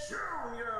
Jr.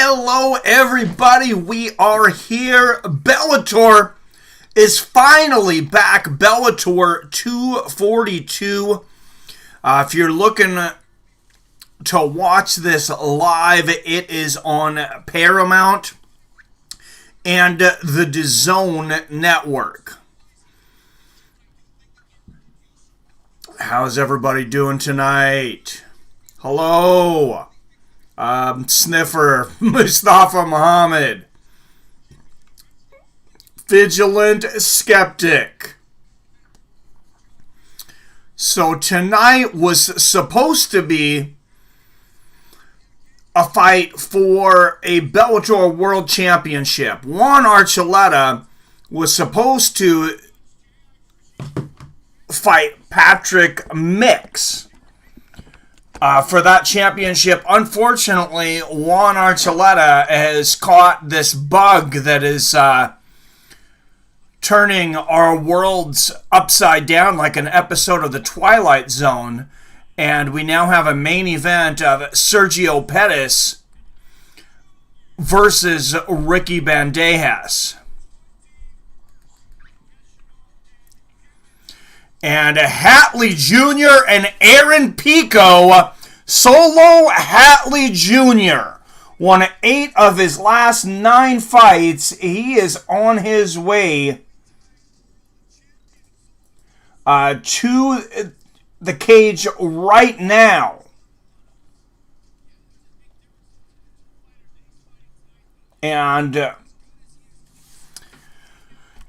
Hello everybody, we are here. Bellator is finally back. Bellator 242. If you're looking to watch this live, it is on Paramount and the DAZN network. How's everybody doing tonight? Hello. Sniffer, Mustafa Muhammad, Vigilant Skeptic. So tonight was supposed to be a fight for a Bellator World Championship. Juan Archuleta was supposed to fight Patrick Mix for that championship. Unfortunately, Juan Archuleta has caught this bug that is turning our worlds upside down like an episode of The Twilight Zone. And we now have a main event of Sergio Pettis versus Ricky Bandejas. And Hatley Jr. and Aaron Pico, Solo Hatley Jr. won 8 of his last 9 fights. He is on his way to the cage right now. And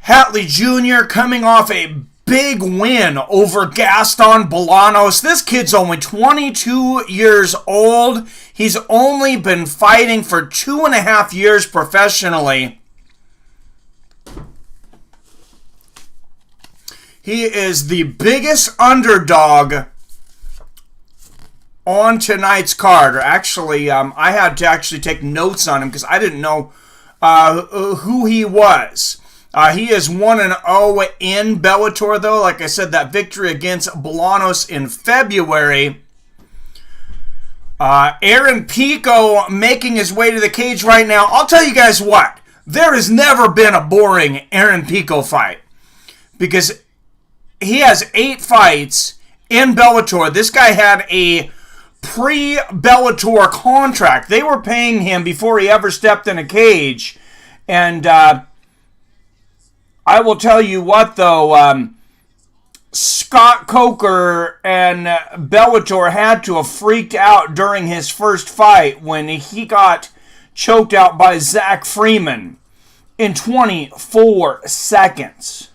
Hatley Jr. coming off a big win over Gaston Bolanos. This kid's only 22 years old. He's only been fighting for 2.5 years professionally. He is the biggest underdog on tonight's card. Actually, I had to actually take notes on him because I didn't know who he was. He is 1-0 in Bellator, though. Like I said, that victory against Bolanos in February. Aaron Pico making his way to the cage right now. I'll tell you guys what. There has never been a boring Aaron Pico fight. Because he has 8 fights in Bellator. This guy had a pre-Bellator contract. They were paying him before he ever stepped in a cage. And I will tell you what, though, Scott Coker and Bellator had to have freaked out during his first fight when he got choked out by Zach Freeman in 24 seconds.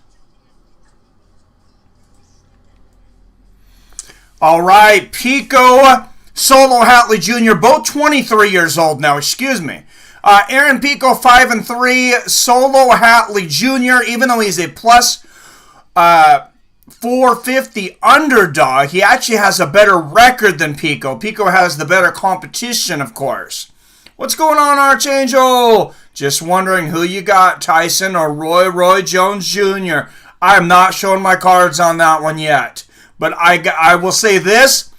All right, Pico, Solo Hatley Jr., both 23 years old now, excuse me. Aaron Pico 5-3, Solo Hatley Jr., even though he's a plus 450 underdog, he actually has a better record than Pico. Pico has the better competition, of course. What's going on, Archangel? Just wondering who you got, Tyson or Roy Jones Jr. I'm not showing my cards on that one yet. But I will say this.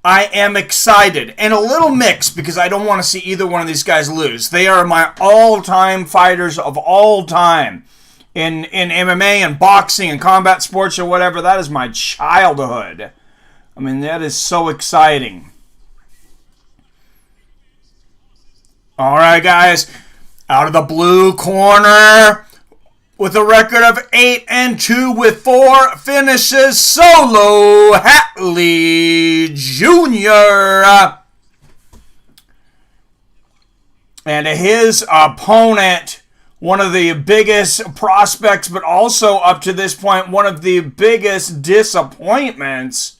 I am excited and a little mixed because I don't want to see either one of these guys lose. They are my all-time fighters of all time in MMA and boxing and combat sports or whatever. That is my childhood. I mean, that is so exciting. All right, guys. Out of the blue corner, with a record of 8-2 with 4 finishes, Solo Hatley Jr. And his opponent, one of the biggest prospects, but also up to this point, one of the biggest disappointments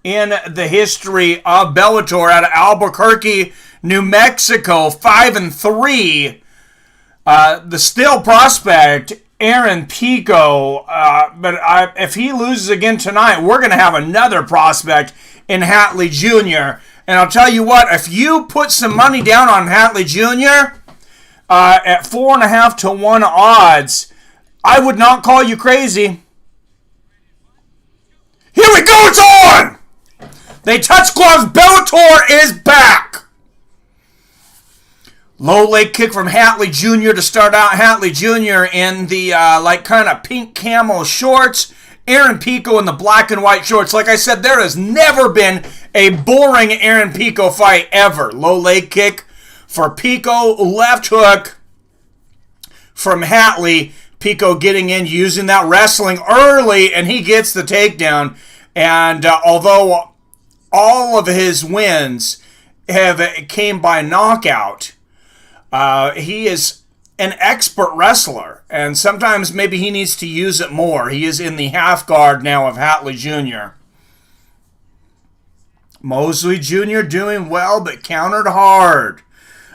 in the history of Bellator, out of Albuquerque, New Mexico, 5-3. The still prospect, Aaron Pico, but if he loses again tonight, we're going to have another prospect in Hatley Jr. And I'll tell you what, if you put some money down on Hatley Jr. At 4.5 to 1 odds, I would not call you crazy. Here we go, it's on! They touch gloves, Bellator is back! Low leg kick from Hatley Jr. to start out. Hatley Jr. in the kind of pink camo shorts. Aaron Pico in the black and white shorts. Like I said, there has never been a boring Aaron Pico fight ever. Low leg kick for Pico. Left hook from Hatley. Pico getting in, using that wrestling early, and he gets the takedown. And although all of his wins came by knockout, he is an expert wrestler, and sometimes maybe he needs to use it more. He is in the half guard now of Hatley Jr. Mosley Jr. doing well, but countered hard.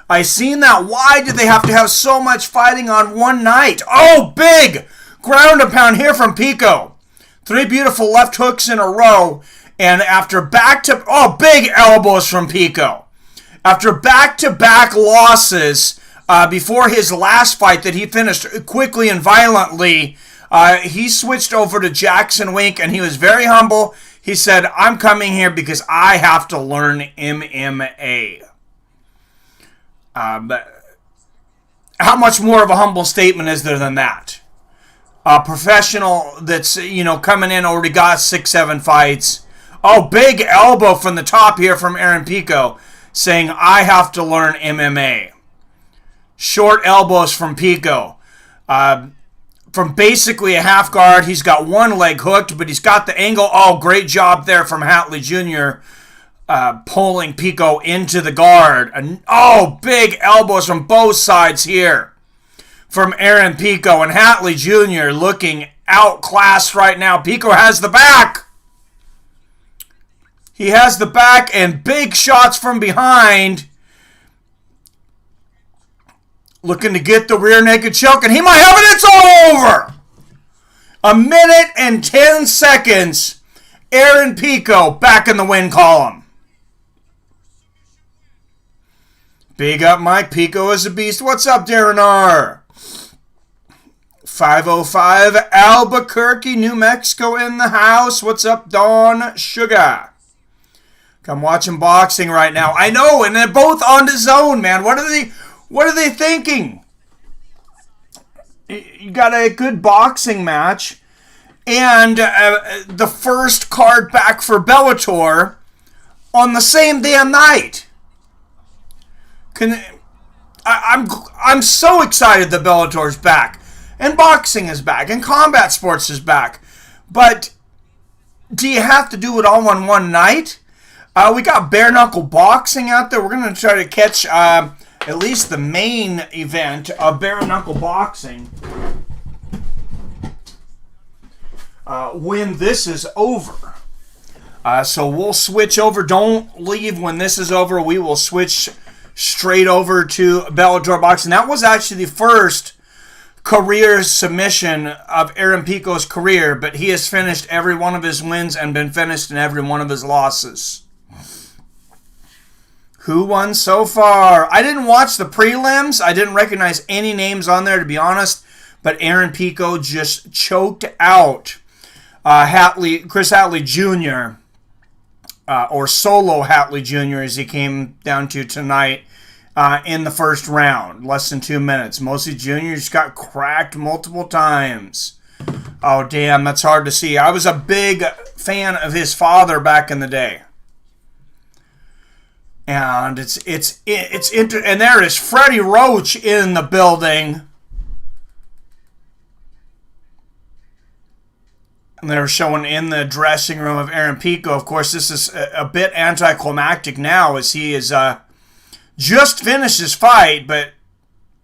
I seen that. Why did they have to have so much fighting on one night? Oh, big ground and pound here from Pico. 3 beautiful left hooks in a row, and after big elbows from Pico. After back-to-back losses before his last fight that he finished quickly and violently, he switched over to Jackson Wink, and he was very humble. He said, I'm coming here because I have to learn MMA. But how much more of a humble statement is there than that? A professional that's, coming in, already got 6-7 fights. Oh, big elbow from the top here from Aaron Pico, saying, I have to learn MMA. Short elbows from Pico. From basically a half guard, he's got one leg hooked, but he's got the angle. Oh, great job there from Hatley Jr., pulling Pico into the guard. And, big elbows from both sides here from Aaron Pico. And Hatley Jr. looking outclassed right now. Pico has the back. He has the back, and big shots from behind. Looking to get the rear naked choke, and he might have it. It's all over. 1 minute and 10 seconds. Aaron Pico back in the win column. Big up Mike. Pico is a beast. What's up, Darren R? 505 Albuquerque, New Mexico in the house. What's up, Dawn Sugar? I'm watching boxing right now. I know, and they're both on DAZN, man. What are they thinking? You got a good boxing match, and the first card back for Bellator on the same damn night. I'm so excited that Bellator's back, and boxing is back, and combat sports is back. But do you have to do it all on one night? We got bare knuckle boxing out there. We're going to try to catch at least the main event of bare knuckle boxing when this is over. So we'll switch over. Don't leave when this is over. We will switch straight over to Bellator boxing. That was actually the first career submission of Aaron Pico's career, but he has finished every one of his wins and been finished in every one of his losses. Who won so far? I didn't watch the prelims. I didn't recognize any names on there, to be honest. But Aaron Pico just choked out Chris Hatley Jr., or Solo Hatley Jr., as he came down to tonight in the first round. Less than 2 minutes. Mosley Jr. just got cracked multiple times. Oh, damn, that's hard to see. I was a big fan of his father back in the day. And and there is Freddie Roach in the building. And they're showing in the dressing room of Aaron Pico. Of course, this is a bit anticlimactic now as he is just finished his fight. But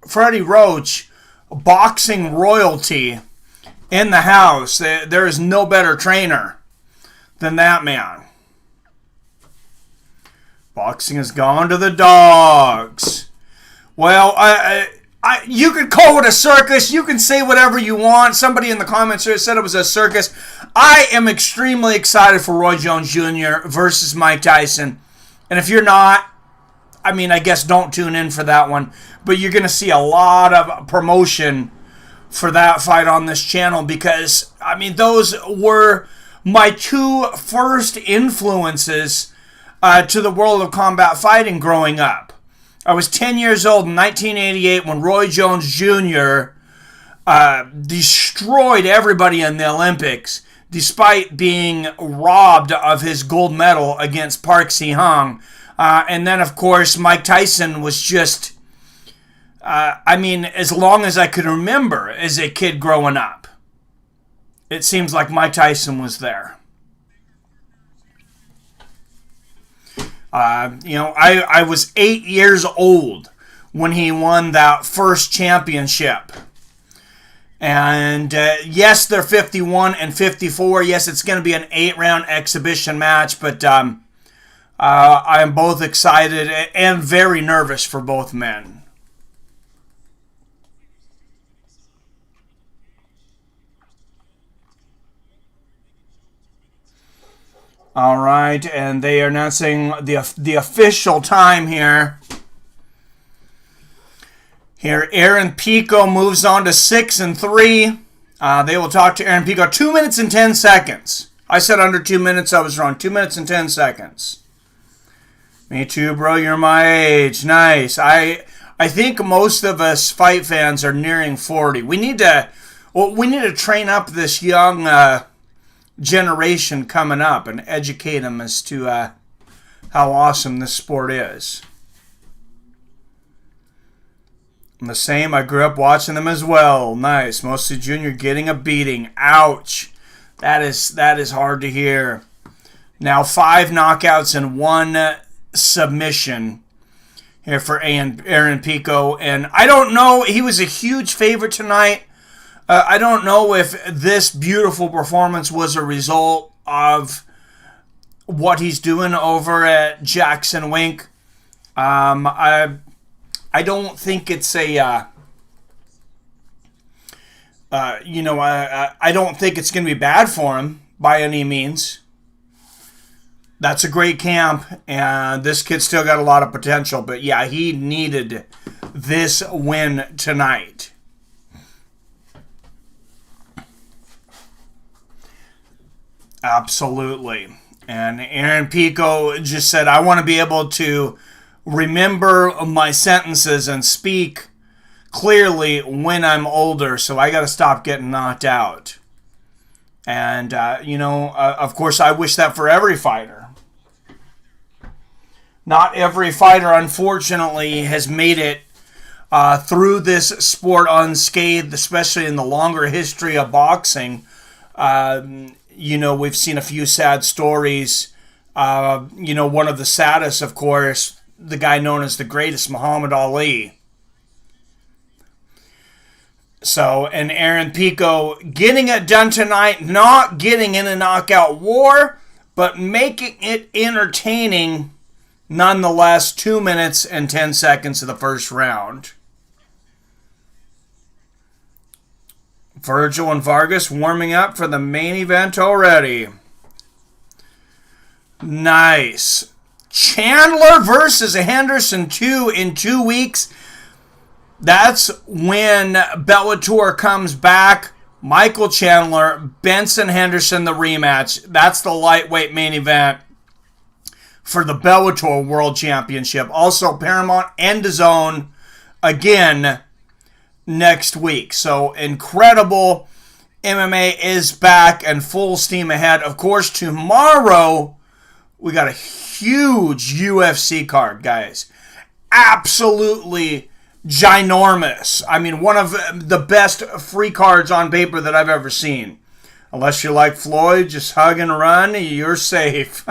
Freddie Roach, boxing royalty in the house. There is no better trainer than that man. Boxing has gone to the dogs. Well, you could call it a circus. You can say whatever you want. Somebody in the comments here said it was a circus. I am extremely excited for Roy Jones Jr. versus Mike Tyson. And if you're not, I guess don't tune in for that one. But you're going to see a lot of promotion for that fight on this channel because, those were my two first influences to the world of combat fighting growing up. I was 10 years old in 1988 when Roy Jones Jr. Destroyed everybody in the Olympics, despite being robbed of his gold medal against Park Si-hung. And then, of course, Mike Tyson was just, as long as I could remember as a kid growing up, it seems like Mike Tyson was there. I was 8 years old when he won that first championship. And yes, they're 51 and 54. Yes, it's going to be an 8-round exhibition match, but I am both excited and very nervous for both men. All right, and they are announcing the official time here. Here, Aaron Pico moves on to 6-3. They will talk to Aaron Pico. 2 minutes and 10 seconds. I said under 2 minutes. I was wrong. 2 minutes and 10 seconds. Me too, bro. You're my age. Nice. I think most of us fight fans are nearing 40. We need to train up this young generation coming up and educate them as to how awesome this sport is. And the same, I grew up watching them as well. Nice. Mostly Junior getting a beating. Ouch. That is hard to hear. Now 5 knockouts and 1 submission here for Aaron Pico. And I don't know, he was a huge favorite tonight. I don't know if this beautiful performance was a result of what he's doing over at Jackson Wink. I don't think it's I don't think it's going to be bad for him by any means. That's a great camp, and this kid still got a lot of potential. But yeah, he needed this win tonight. Absolutely. And Aaron Pico just said, I want to be able to remember my sentences and speak clearly when I'm older, so I got to stop getting knocked out. And, of course, I wish that for every fighter. Not every fighter, unfortunately, has made it through this sport unscathed, especially in the longer history of boxing. We've seen a few sad stories. One of the saddest, of course, the guy known as the greatest, Muhammad Ali. So, and Aaron Pico getting it done tonight, not getting in a knockout war, but making it entertaining nonetheless. 2 minutes and 10 seconds of the first round. Virgil and Vargas warming up for the main event already. Nice. Chandler versus Henderson 2 in 2 weeks. That's when Bellator comes back. Michael Chandler, Benson Henderson, the rematch. That's the lightweight main event for the Bellator World Championship. Also Paramount and DAZN again next week. So incredible. MMA is back and full steam ahead. Of course, tomorrow we got a huge UFC card, guys. Absolutely ginormous. I mean, one of the best free cards on paper that I've ever seen. Unless you're like Floyd, just hug and run, you're safe.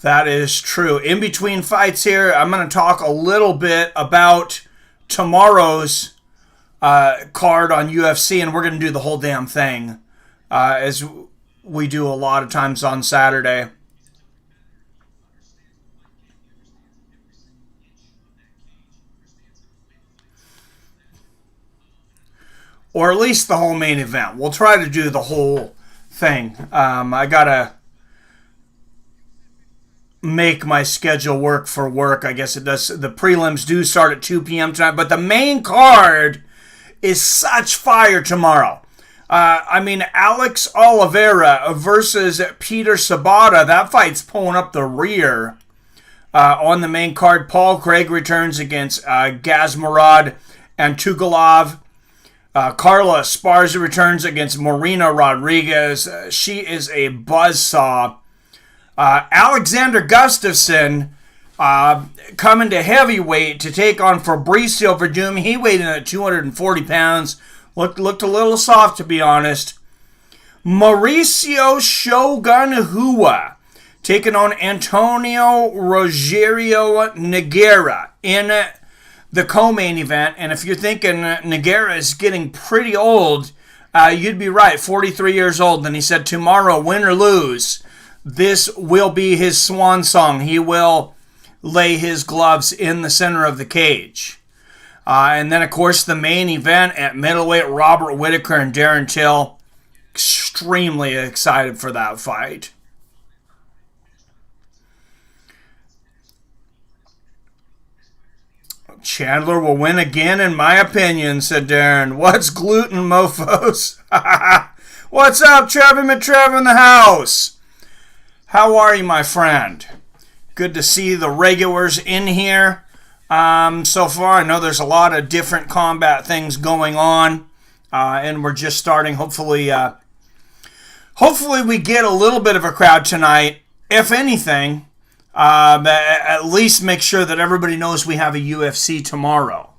That is true. In between fights here, I'm going to talk a little bit about tomorrow's card on UFC, and we're going to do the whole damn thing, as we do a lot of times on Saturday. Or at least the whole main event. We'll try to do the whole thing. I got to make my schedule work for work. I guess it does. The prelims do start at 2 p.m. tonight, but the main card is such fire tomorrow. I mean, Alex Oliveira versus Peter Sabata. That fight's pulling up the rear. On the main card, Paul Craig returns against Gazmarad and Tugalov. Carla Esparza returns against Marina Rodriguez. She is a buzzsaw. Alexander Gustafsson coming to heavyweight to take on Fabricio Verdum. He weighed in at 240 pounds. Looked a little soft, to be honest. Mauricio Shogun Hua taking on Antonio Rogerio Nogueira in the co-main event. And if you're thinking Nogueira is getting pretty old, you'd be right. 43 years old. And he said tomorrow, win or lose, this will be his swan song. He will lay his gloves in the center of the cage. And then, of course, the main event at middleweight, Robert Whittaker and Darren Till. Extremely excited for that fight. Chandler will win again, in my opinion, said Darren. What's gluten, mofos? What's up, Trevor McTrev in the house? How are you, my friend? Good to see the regulars in here. So far, I know there's a lot of different combat things going on, and we're just starting. Hopefully we get a little bit of a crowd tonight. If anything, at least make sure that everybody knows we have a UFC tomorrow.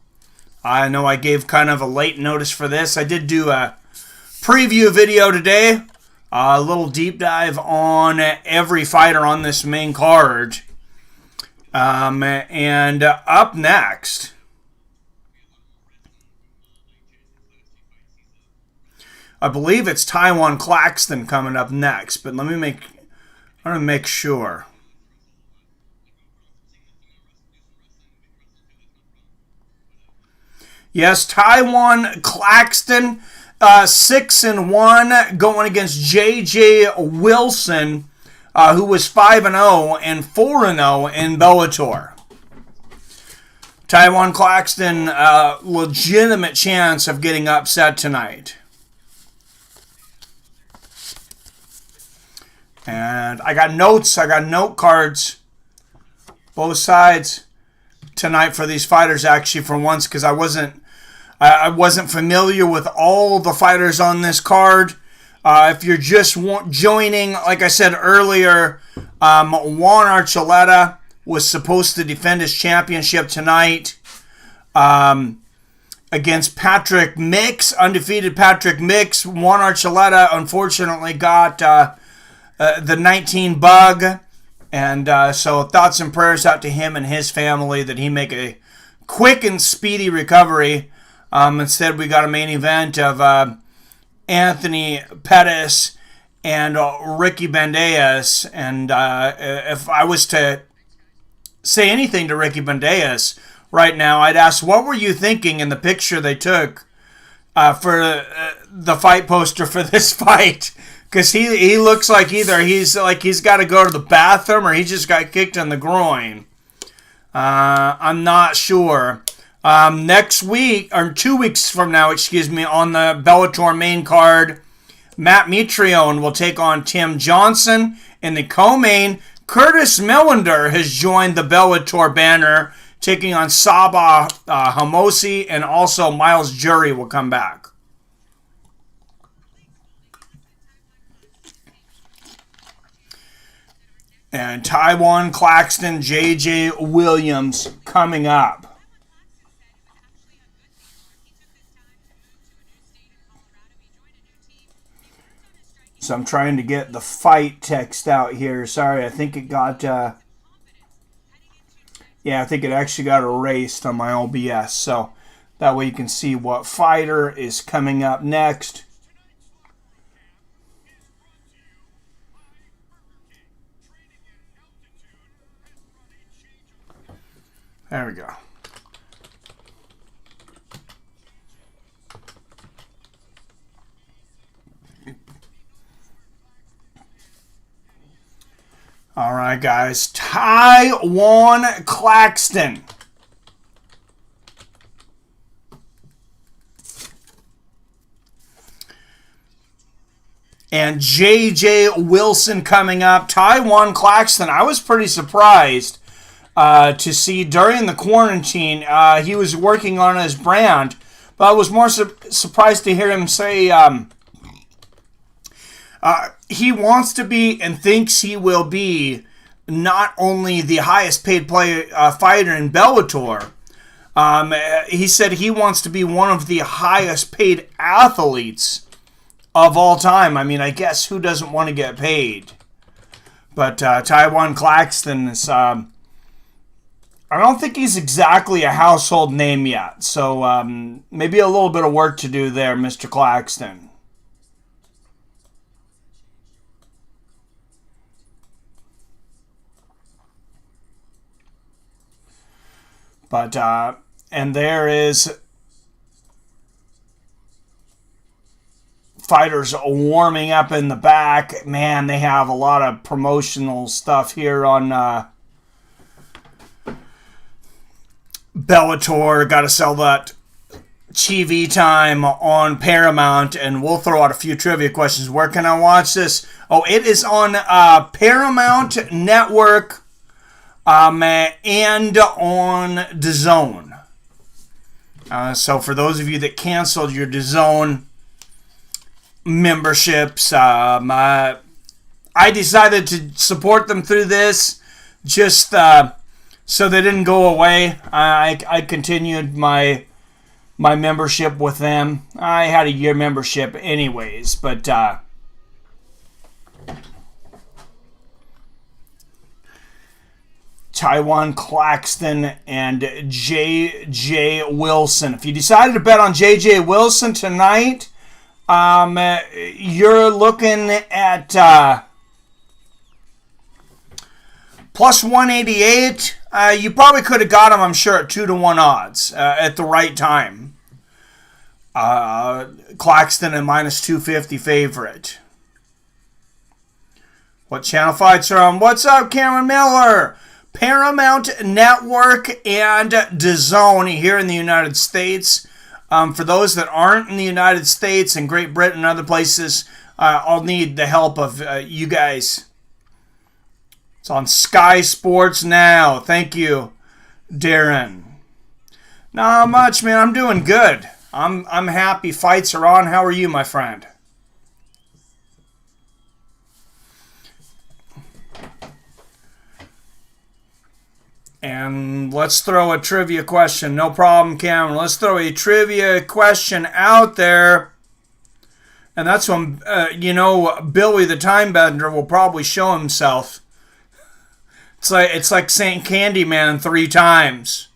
I know I gave kind of a late notice for this. I did do a preview video today, a little deep dive on every fighter on this main card. And up next, I believe it's Taiwan Claxton coming up next, but I want to make sure. Yes, Taiwan Claxton, 6-1, going against J.J. Wilson, who was 5-0 and 4-0 in Bellator. Taiwan Claxton, legitimate chance of getting upset tonight. And I got notes, I got note cards, both sides tonight for these fighters, actually, for once, because I wasn't familiar with all the fighters on this card. If you're just joining, like I said earlier, Juan Archuleta was supposed to defend his championship tonight against Patrick Mix, undefeated Patrick Mix. Juan Archuleta unfortunately got the 19 bug, and so thoughts and prayers out to him and his family that he make a quick and speedy recovery. Instead, we got a main event of Anthony Pettis and Ricky Bandejas. And if I was to say anything to Ricky Bandejas right now, I'd ask, what were you thinking in the picture they took for the fight poster for this fight? Because he looks like either he's got to go to the bathroom or he just got kicked in the groin. I'm not sure. Next week, or 2 weeks from now, on the Bellator main card, Matt Mitrione will take on Tim Johnson. In the co-main, Curtis Millender has joined the Bellator banner, taking on Sabah Hamosi, and also Miles Jury will come back. And Taiwan Claxton, J.J. Williams coming up. So I'm trying to get the fight text out here. Sorry, I think it got... I think it actually got erased on my OBS. So that way you can see what fighter is coming up next. There we go. All right, guys. Taiwan Claxton. and J.J. Wilson coming up. Taiwan Claxton, I was pretty surprised to see during the quarantine. He was working on his brand, but I was more surprised to hear him say he wants to be and thinks he will be not only the highest paid fighter in Bellator. He said he wants to be one of the highest paid athletes of all time. I mean, I guess who doesn't want to get paid? But Taiwan Claxton is, I don't think he's exactly a household name yet. So maybe a little bit of work to do there, Mr. Claxton. But, and there is fighters warming up in the back. Man, they have a lot of promotional stuff here on Bellator. Got to sell that TV time on Paramount, and we'll throw out a few trivia questions. Where can I watch this? Oh, it is on Paramount Network. And on DAZN. So for those of you that canceled your DAZN memberships, I decided to support them through this just so they didn't go away. I continued my membership with them. I had a year membership anyways, but Taiwan Claxton and J.J. Wilson. If you decided to bet on J.J. Wilson tonight, you're looking at plus 188. You probably could have got him, I'm sure, at 2-1 odds at the right time. Claxton at minus 250 favorite. What channel fights are on? What's up, Cameron Miller? Paramount Network and DAZN here in the United States. For those that aren't in the United States and Great Britain and other places, I'll need the help of you guys. It's on Sky Sports now. Thank you, Darren. Not much, man. I'm doing good. I'm happy. Fights are on. How are you, my friend? And let's throw a trivia question. No problem, Cameron. Let's throw a trivia question out there. And that's when, Billy the Time Bender will probably show himself. It's like St. Candyman 3 times.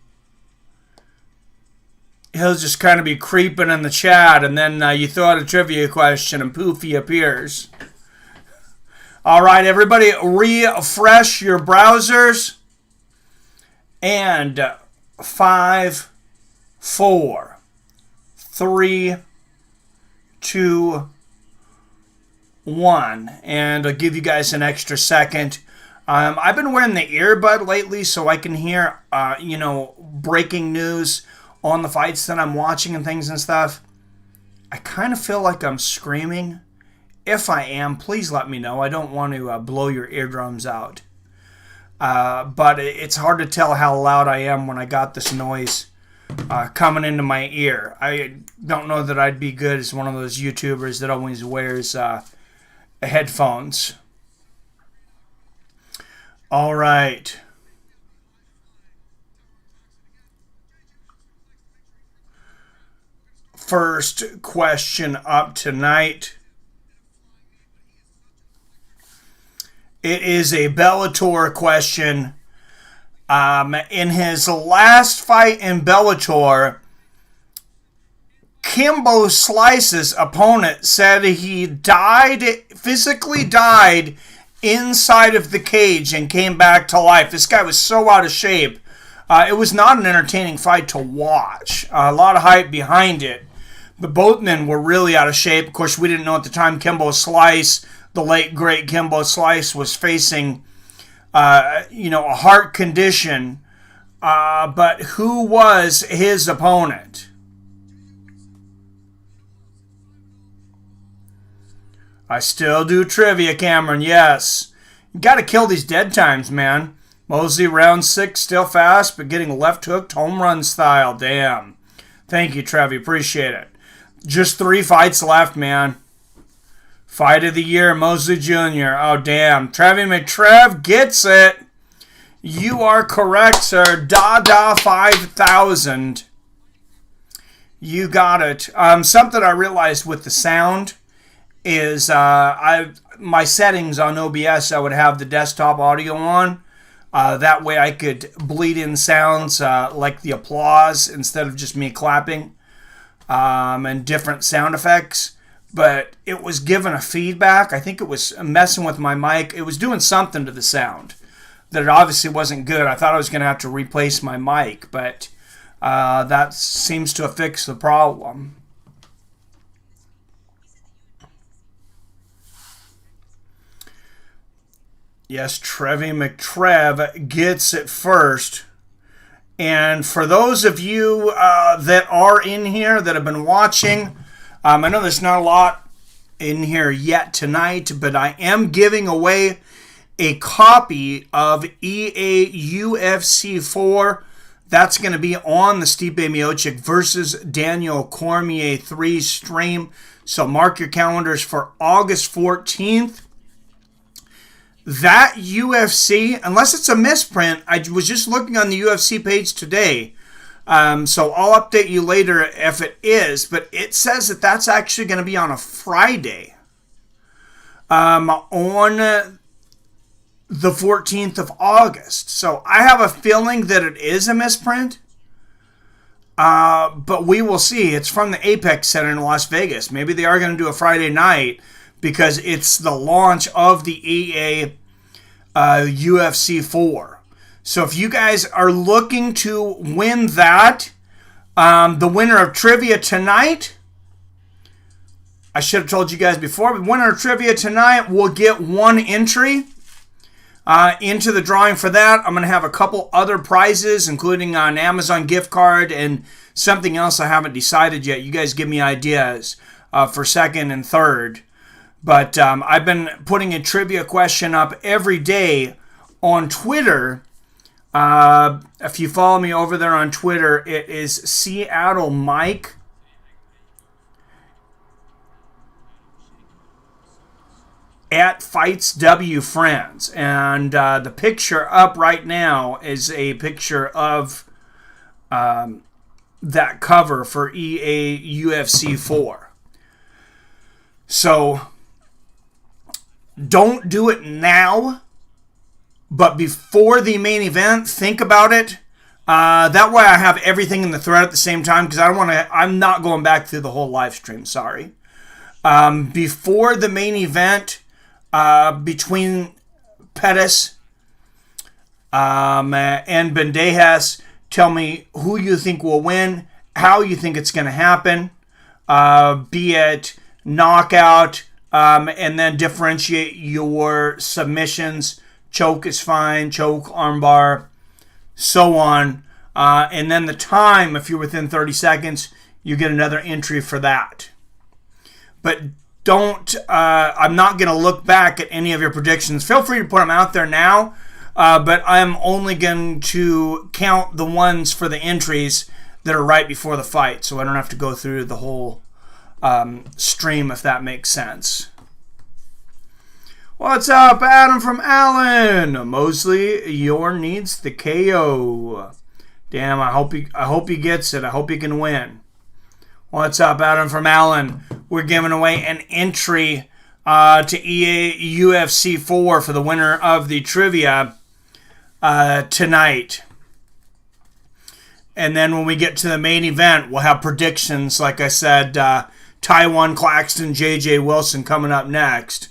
He'll just kind of be creeping in the chat, and then you throw out a trivia question, and poof, he appears. All right, everybody, refresh your browsers. And 5, 4, 3, 2, 1. And I'll give you guys an extra second. I've been wearing the earbud lately so I can hear, breaking news on the fights that I'm watching and things and stuff. I kind of feel like I'm screaming. If I am, please let me know. I don't want to blow your eardrums out. But it's hard to tell how loud I am when I got this noise coming into my ear. I don't know that I'd be good as one of those YouTubers that always wears headphones. All right. First question up tonight. It is a Bellator question. In his last fight in Bellator, Kimbo Slice's opponent said he physically died inside of the cage and came back to life. This guy was so out of shape. It was not an entertaining fight to watch. A lot of hype behind it. But both men were really out of shape. Of course, we didn't know at the time Kimbo Slice, the late, great Kimbo Slice, was facing, a heart condition. But who was his opponent? I still do trivia, Cameron, yes. You got to kill these dead times, man. Mosley, round 6, still fast, but getting left hooked, home run style. Damn. Thank you, Trevi. Appreciate it. Just 3 fights left, man. Fight of the year, Mosley Jr. Oh, damn. Trevi McTrev gets it. You are correct, sir. Dada 5000. You got it. Something I realized with the sound is my settings on OBS, I would have the desktop audio on. That way I could bleed in sounds like the applause instead of just me clapping and different sound effects. But it was giving a feedback. I think it was messing with my mic. It was doing something to the sound that it obviously wasn't good. I thought I was going to have to replace my mic, but that seems to have fixed the problem. Yes, Trevi McTrev gets it first. And for those of you that are in here that have been watching, I know there's not a lot in here yet tonight, but I am giving away a copy of EA UFC 4. That's going to be on the Stipe Miocic versus Daniel Cormier 3 stream. So mark your calendars for August 14th. That UFC, unless it's a misprint, I was just looking on the UFC page today. So I'll update you later if it is, but it says that that's actually going to be on a Friday. On the 14th of August. So I have a feeling that it is a misprint. But we will see. It's from the Apex Center in Las Vegas. Maybe they are going to do a Friday night because it's the launch of the EA UFC 4. So if you guys are looking to win that, the winner of trivia tonight, I should have told you guys before, but winner of trivia tonight will get 1 entry into the drawing for that. I'm going to have a couple other prizes, including an Amazon gift card and something else I haven't decided yet. You guys give me ideas for second and third. But I've been putting a trivia question up every day on Twitter. If you follow me over there on Twitter, it is Seattle Mike. At Fights W Friends. And the picture up right now is a picture of that cover for EA UFC 4. So don't do it now, but before the main event, think about it. That way I have everything in the thread at the same time, because I'm not going back through the whole live stream, sorry. Before the main event, between Pettis and Bandejas, tell me who you think will win, how you think it's going to happen, be it knockout, and then differentiate your submissions. Choke is fine, choke, armbar, so on. And then the time, if you're within 30 seconds, you get another entry for that. But I'm not going to look back at any of your predictions. Feel free to put them out there now, but I'm only going to count the ones for the entries that are right before the fight, so I don't have to go through the whole stream, if that makes sense. What's up, Adam from Allen? Mosley, your needs the KO. Damn, I hope he gets it. I hope he can win. What's up, Adam from Allen? We're giving away an entry to EA UFC 4 for the winner of the trivia tonight. And then when we get to the main event, we'll have predictions. Like I said, Taiwan, Claxton, JJ Wilson coming up next.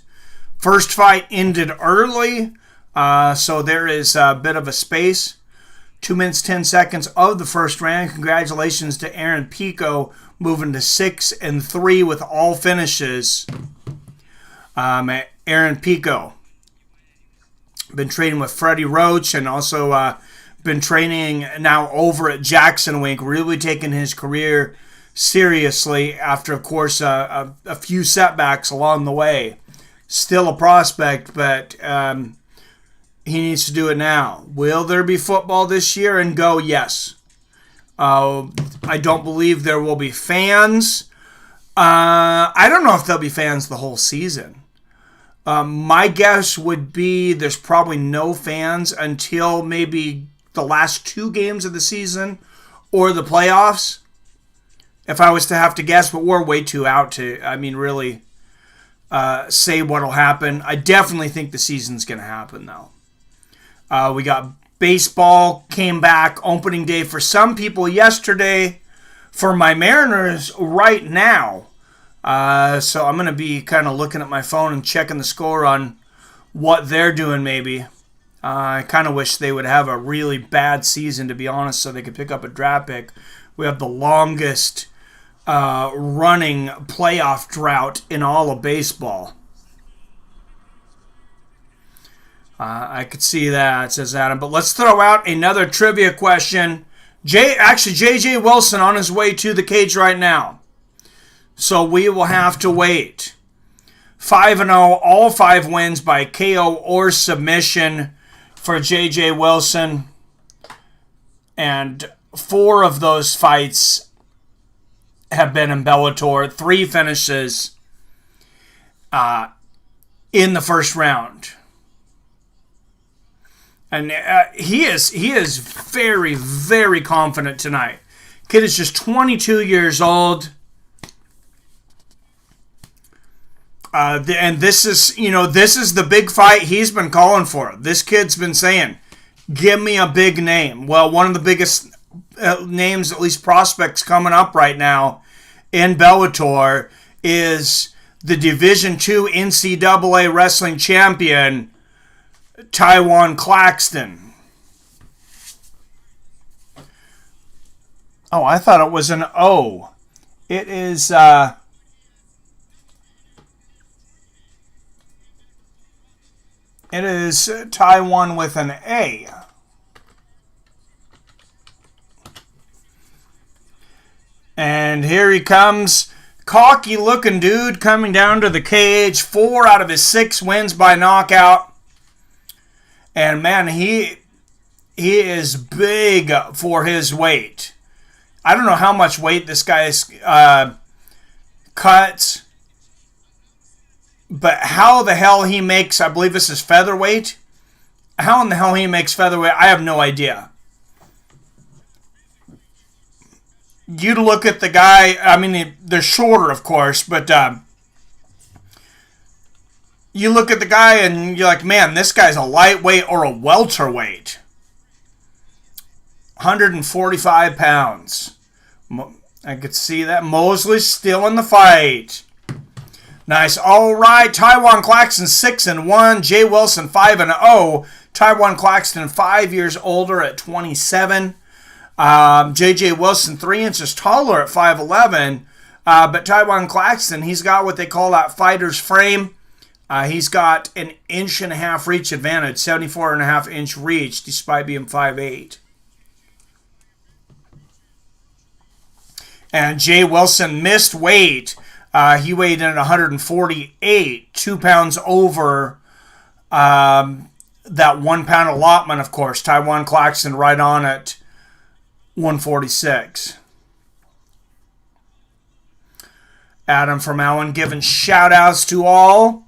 First fight ended early, so there is a bit of a space. 2 minutes, 10 seconds of the first round. Congratulations to Aaron Pico, moving to 6-3 with all finishes. Aaron Pico. Been training with Freddie Roach and also been training now over at Jackson Wink, really taking his career seriously after, of course, a few setbacks along the way. still a prospect, but he needs to do it now. Will there be football this year? And go, yes. I don't believe there will be fans. I don't know if there'll be fans the whole season. My guess would be there's probably no fans until maybe the last 2 games of the season or the playoffs, if I was to have to guess, but we're way too out to, really say what'll happen. I definitely think the season's going to happen, though. We got baseball, came back, opening day for some people yesterday. For my Mariners right now, so I'm going to be kind of looking at my phone and checking the score on what they're doing maybe. I kind of wish they would have a really bad season, to be honest, so they could pick up a draft pick. We have the longest running playoff drought in all of baseball. I could see that, says Adam. But let's throw out another trivia question. J.J. Wilson on his way to the cage right now. So we will have to wait. 5-0, all 5 wins by KO or submission for J.J. Wilson. And 4 of those fights have been in Bellator. 3 finishes in the first round. And he is very, very confident tonight. Kid is just 22 years old. And this is the big fight he's been calling for. This kid's been saying, give me a big name. Well, one of the biggest names, at least prospects coming up right now in Bellator, is the Division II NCAA wrestling champion, Claxton. Oh, I thought it was an O. It is Taiwan with an A. And here he comes. Cocky looking dude coming down to the cage. 4 out of his 6 wins by knockout. And man, he is big for his weight. I don't know how much weight this guy's cut, but how the hell he makes, I believe this is featherweight. How in the hell he makes featherweight, I have no idea. You'd look at the guy, they're shorter, of course, but you look at the guy and you're like, man, this guy's a lightweight or a welterweight. 145 pounds. I could see that. Mosley's still in the fight. Nice. All right. Taiwan Claxton 6-1. Jay Wilson 5-0. Taiwan Claxton 5 years older at 27. J.J. Wilson 3 inches taller at 5'11". But Taiwan Claxton, he's got what they call that fighter's frame. He's got an 1.5 inch reach advantage, 74.5 inch reach, despite being 5'8". And Jay Wilson missed weight. He weighed in at 148, 2 pounds over that 1 pound allotment, of course. Taiwan Claxton right on at 146. Adam from Allen giving shout outs to all.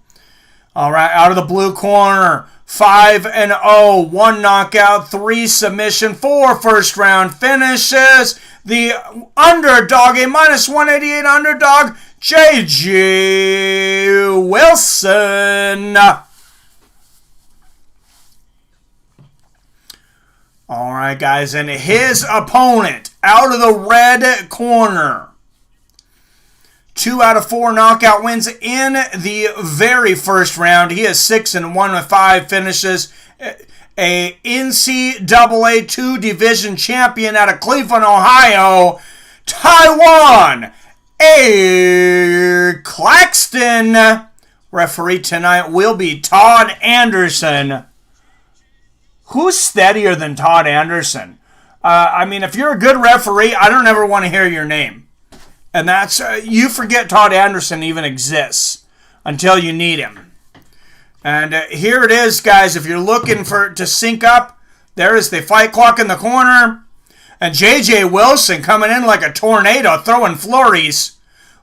All right, out of the blue corner, 5-0, 1 knockout, 3 submission, 4 first round finishes. The underdog, a -188 underdog, J.J. Wilson. All right, guys, and his opponent out of the red corner. 2 out of 4 knockout wins in the very first round. He is 6-1 with 5 finishes. A NCAA 2 division champion out of Cleveland, Ohio, Taiwan Claxton. Referee tonight will be Todd Anderson. Who's steadier than Todd Anderson? If you're a good referee, I don't ever want to hear your name. And that's, you forget Todd Anderson even exists until you need him. And here it is, guys. If you're looking to sync up, there is the fight clock in the corner. And J.J. Wilson coming in like a tornado, throwing flurries.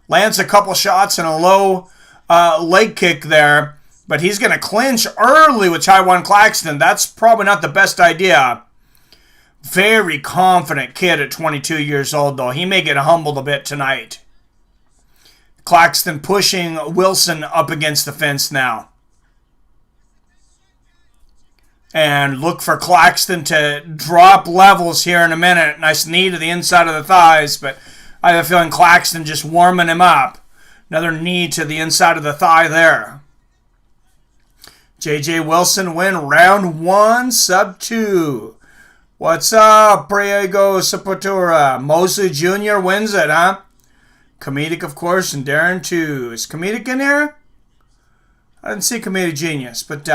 Lands a couple shots and a low leg kick there. But he's going to clinch early with Taiwan Claxton. That's probably not the best idea. Very confident kid at 22 years old, though. He may get humbled a bit tonight. Claxton pushing Wilson up against the fence now. And look for Claxton to drop levels here in a minute. Nice knee to the inside of the thighs, but I have a feeling Claxton just warming him up. Another knee to the inside of the thigh there. J.J. Wilson win round 1, sub 2. What's up, Priego Sepultura? Mosley Jr. wins it, huh? Comedic, of course, and Darren, too. Is Comedic in here? I didn't see Comedic Genius, but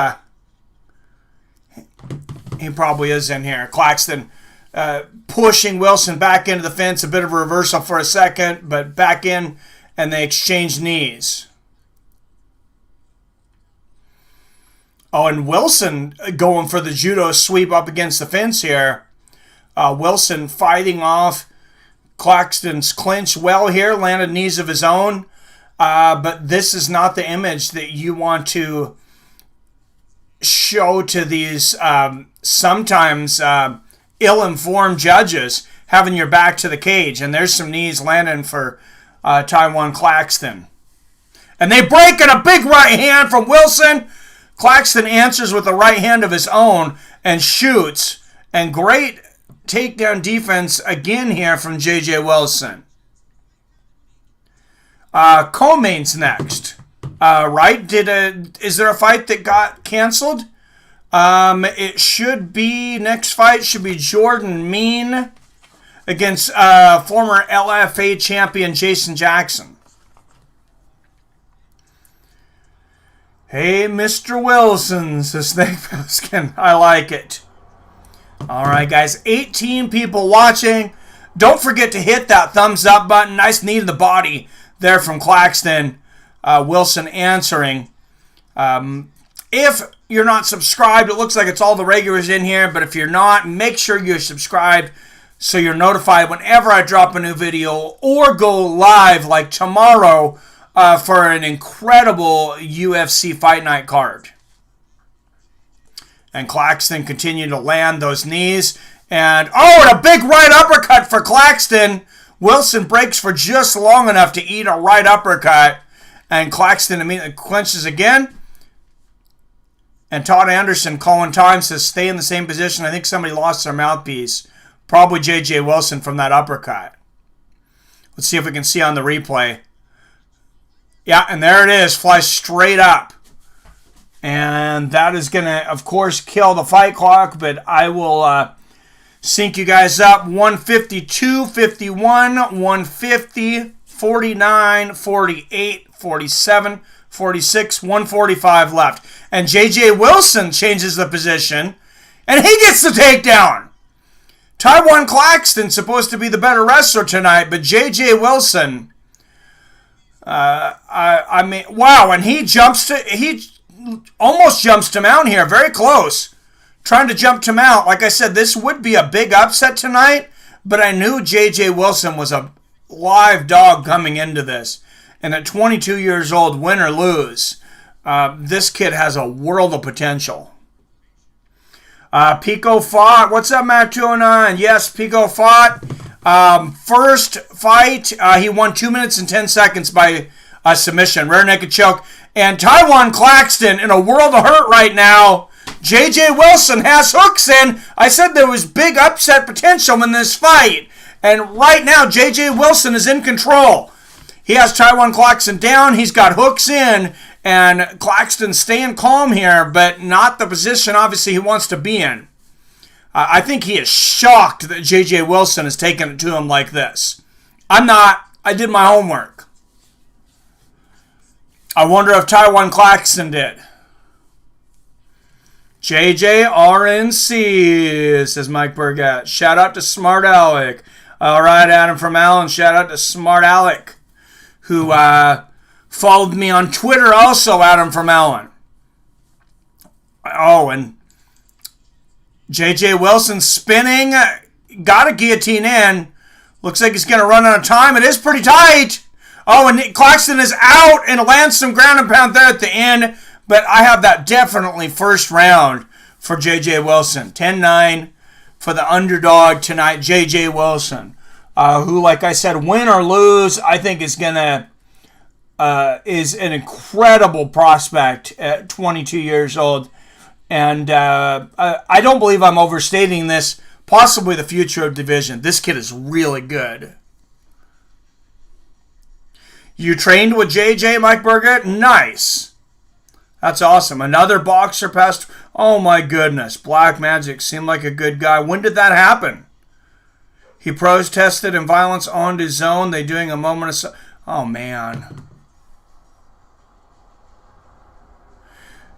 he probably is in here. Claxton pushing Wilson back into the fence. A bit of a reversal for a second, but back in, and they exchange knees. Oh, and Wilson going for the judo sweep up against the fence here. Wilson fighting off Claxton's clinch well here. Landed knees of his own. But this is not the image that you want to show to these sometimes ill-informed judges, having your back to the cage. And there's some knees landing for Taiwan Claxton. And they break in a big right hand from Wilson. Claxton answers with a right hand of his own and shoots. And great takedown defense again here from J.J. Wilson. Co-main's next. Right? Is there a fight that got canceled? It should be, next fight should be Jordan Mean against former LFA champion Jason Jackson. Hey, Mr. Wilson, says Snake Pilskin. I like it. All right, guys. 18 people watching. Don't forget to hit that thumbs up button. Nice knee to the body there from Claxton. Wilson answering. If you're not subscribed, it looks like it's all the regulars in here. But if you're not, make sure you're subscribed so you're notified whenever I drop a new video or go live like tomorrow for an incredible UFC Fight Night card. And Claxton continued to land those knees. And, and a big right uppercut for Claxton. Wilson breaks for just long enough to eat a right uppercut. And Claxton immediately clinches again. And Todd Anderson calling time, says stay in the same position. I think somebody lost their mouthpiece. Probably J.J. Wilson from that uppercut. Let's see if we can see on the replay. Yeah, and there it is. Flies straight up. And that is going to, of course, kill the fight clock. But I will sync you guys up. 152, 51, 150, 49, 48, 47, 46, 145 left. And J.J. Wilson changes the position. And he gets the takedown. Taiwan Claxton supposed to be the better wrestler tonight. But J.J. Wilson... I mean, wow, and he almost jumps to mount here, very close, trying to jump to mount. Like I said, this would be a big upset tonight, but I knew J.J. Wilson was a live dog coming into this, and at 22 years old, win or lose, this kid has a world of potential. Pico fought. What's up, Matt 209? Yes, Pico fought. First fight, he won 2 minutes and 10 seconds by submission. Rear naked choke. And Taiwan Claxton in a world of hurt right now. J.J. Wilson has hooks in. I said there was big upset potential in this fight. And right now, J.J. Wilson is in control. He has Taiwan Claxton down. He's got hooks in. And Claxton staying calm here, but not the position, obviously, he wants to be in. I think he is shocked that J.J. Wilson has taken it to him like this. I'm not. I did my homework. I wonder if Taiwan Claxton did. J.J. RNC, says Mike Burgett. Shout out to Smart Alec. All right, Adam from Allen. Shout out to Smart Alec, who followed me on Twitter also, Adam from Allen. Oh, and J.J. Wilson spinning. Got a guillotine in. Looks like he's going to run out of time. It is pretty tight. Oh, and Claxton is out and lands some ground and pound there at the end. But I have that definitely first round for J.J. Wilson. 10-9 for the underdog tonight, J.J. Wilson. Who, like I said, win or lose, I think is an incredible prospect at 22 years old. And I don't believe I'm overstating this. Possibly the future of division. This kid is really good. You trained with JJ, Mike Burgett? Nice. That's awesome. Another boxer passed. Oh my goodness. Black Magic seemed like a good guy. When did that happen? He protested in violence on DAZN. They doing a moment of... Oh man.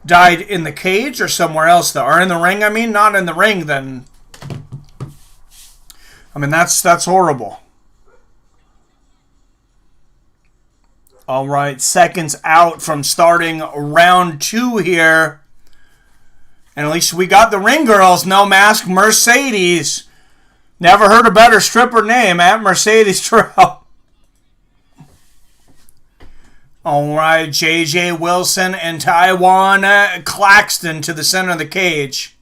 Died in the cage or somewhere else though? Or in the ring, I mean? Not in the ring then. I mean, that's horrible. All right, seconds out from starting round 2 here. And at least we got the ring girls. No mask, Mercedes. Never heard a better stripper name, at Mercedes Trail. All right, J.J. Wilson and Taiwan Claxton to the center of the cage.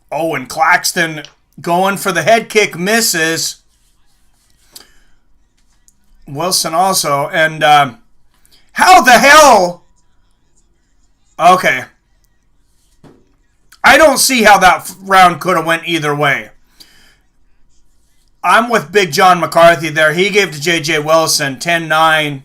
Oh, and Claxton going for the head kick, misses. Wilson also. And how the hell? Okay. I don't see how that round could have went either way. I'm with Big John McCarthy there. He gave to J.J. Wilson 10-9.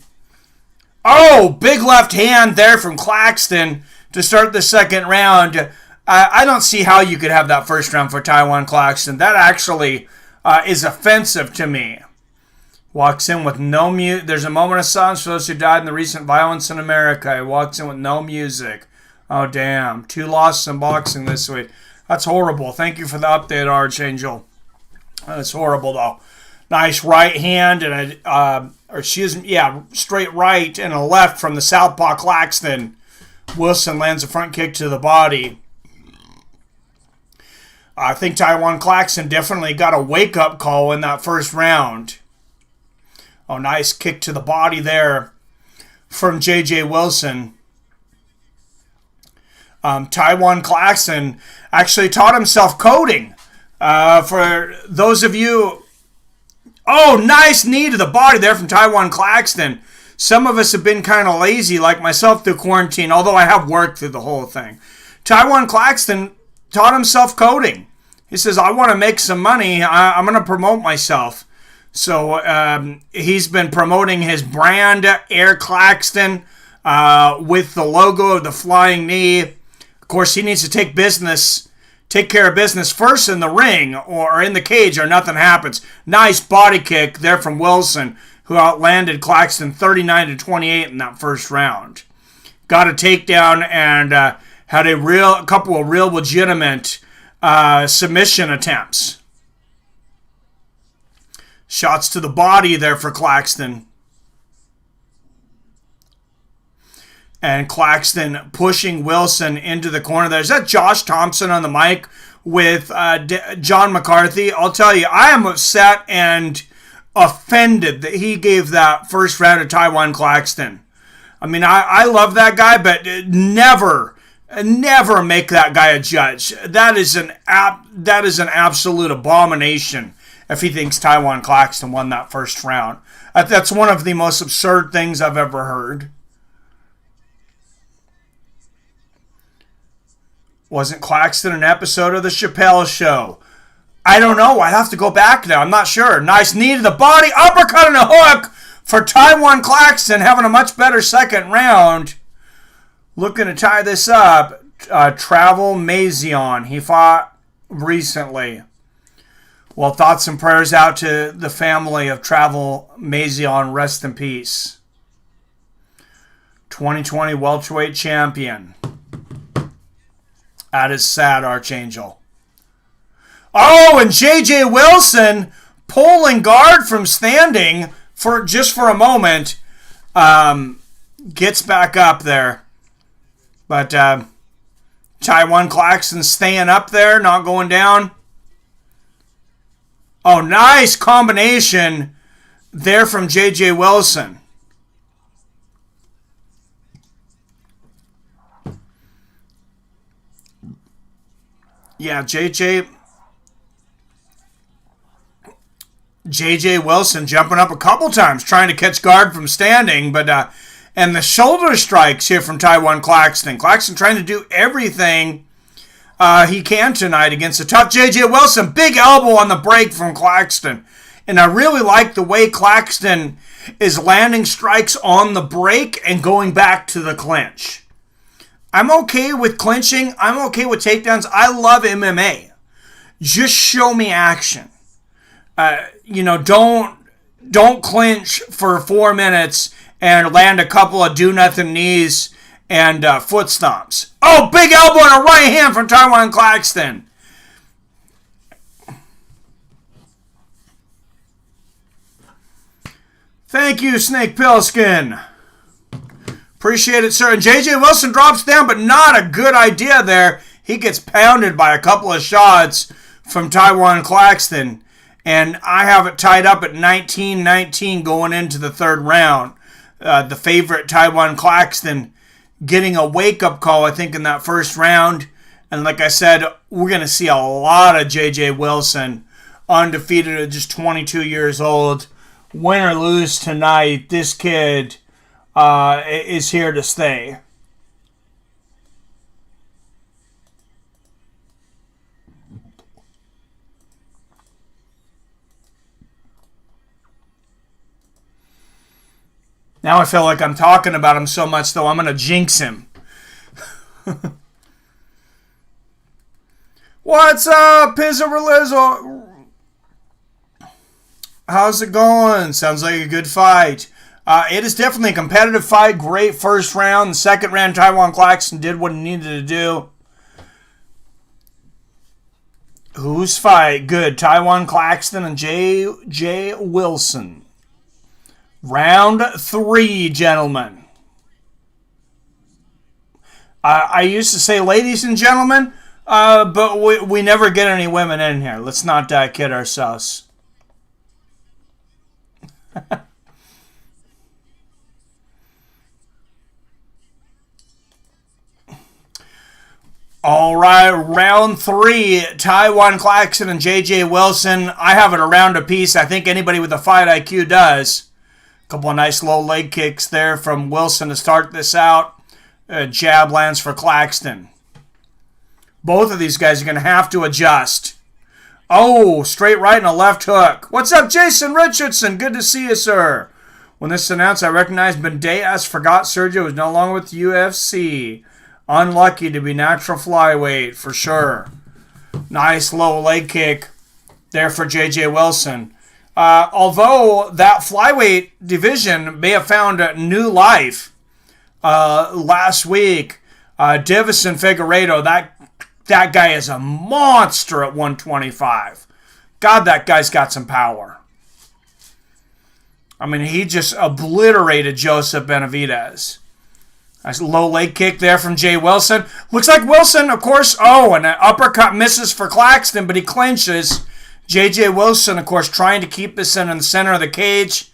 Oh, big left hand there from Claxton to start the second round. I don't see how you could have that first round for Taiwan Claxton. That actually is offensive to me. Walks in with no music. There's a moment of silence for those who died in the recent violence in America. He walks in with no music. Oh, damn. 2 losses in boxing this week. That's horrible. Thank you for the update, Archangel. That's horrible, though. Nice right hand and straight right and a left from the southpaw Claxton. Wilson lands a front kick to the body. I think Taiwan Claxton definitely got a wake-up call in that first round. Oh, nice kick to the body there from J.J. Wilson. Taiwan Claxton actually taught himself coding. For those of you... Oh, nice knee to the body there from Taiwan Claxton. Some of us have been kind of lazy, like myself, through quarantine, although I have worked through the whole thing. Taiwan Claxton taught himself coding. He says, I want to make some money. I'm going to promote myself. So he's been promoting his brand, Air Claxton, with the logo of the flying knee. Of course, he needs to take care of business first in the ring or in the cage or nothing happens. Nice body kick there from Wilson, who outlanded Claxton 39-28 in that first round. Got a takedown and had a couple of real legitimate submission attempts. Shots to the body there for Claxton. And Claxton pushing Wilson into the corner there. Is that Josh Thompson on the mic with John McCarthy? I'll tell you, I am upset and offended that he gave that first round to Taiwan Claxton. I mean, I love that guy, but never make that guy a judge. That is an absolute abomination if he thinks Taiwan Claxton won that first round. That's one of the most absurd things I've ever heard. Wasn't Claxton an episode of the Chappelle Show? I don't know. I'd have to go back now. I'm not sure. Nice knee to the body. Uppercut and a hook for Taiwan Claxton, having a much better second round. Looking to tie this up. Travel Mazion. He fought recently. Well, thoughts and prayers out to the family of Travel Mazion. Rest in peace. 2020 welterweight champion. That is sad, Archangel. Oh, and J.J. Wilson pulling guard from standing for a moment. Gets back up there. But Taiwan Claxton staying up there, not going down. Oh, nice combination there from J.J. Wilson. Yeah, J.J. Wilson jumping up a couple times, trying to catch guard from standing, but and the shoulder strikes here from Taiwan Claxton. Claxton trying to do everything he can tonight against a tough J.J. Wilson. Big elbow on the break from Claxton. And I really like the way Claxton is landing strikes on the break and going back to the clinch. I'm okay with clinching. I'm okay with takedowns. I love MMA. Just show me action. Don't clinch for 4 minutes and land a couple of do-nothing knees and foot stomps. Oh, big elbow and a right hand from Taiwan Claxton. Thank you, Snake Pillskin. Appreciate it, sir. And J.J. Wilson drops down, but not a good idea there. He gets pounded by a couple of shots from Taiwan Claxton. And I have it tied up at 19-19 going into the third round. The favorite, Taiwan Claxton, getting a wake-up call, I think, in that first round. And like I said, we're going to see a lot of J.J. Wilson, undefeated at just 22 years old. Win or lose tonight, this kid is here to stay. Now I feel like I'm talking about him so much, though, I'm going to jinx him. What's up, Pizzarelizzo? How's it going? Sounds like a good fight. It is definitely a competitive fight. Great first round. The second round, Taiwan Claxton did what he needed to do. Whose fight? Good. Taiwan Claxton and J.J. Wilson. Round 3, gentlemen. I used to say ladies and gentlemen, but we never get any women in here. Let's not kid ourselves. All right, round 3, Taiwan Claxton and J.J. Wilson. I have it around a piece. I think anybody with a fight IQ does. A couple of nice low leg kicks there from Wilson to start this out. Jab lands for Claxton. Both of these guys are going to have to adjust. Oh, straight right and a left hook. What's up, Jason Richardson? Good to see you, sir. When this is announced, I recognized Bandejas. Forgot Sergio was no longer with the UFC. Unlucky to be natural flyweight, for sure. Nice low leg kick there for J.J. Wilson. Although that flyweight division may have found a new life last week, Davison Figueiredo, that guy is a monster at 125. God, that guy's got some power. I mean, he just obliterated Joseph Benavidez. Nice low leg kick there from Jay Wilson. Looks like Wilson, of course, and an uppercut misses for Claxton, but he clinches. J.J. Wilson, of course, trying to keep this in the center of the cage.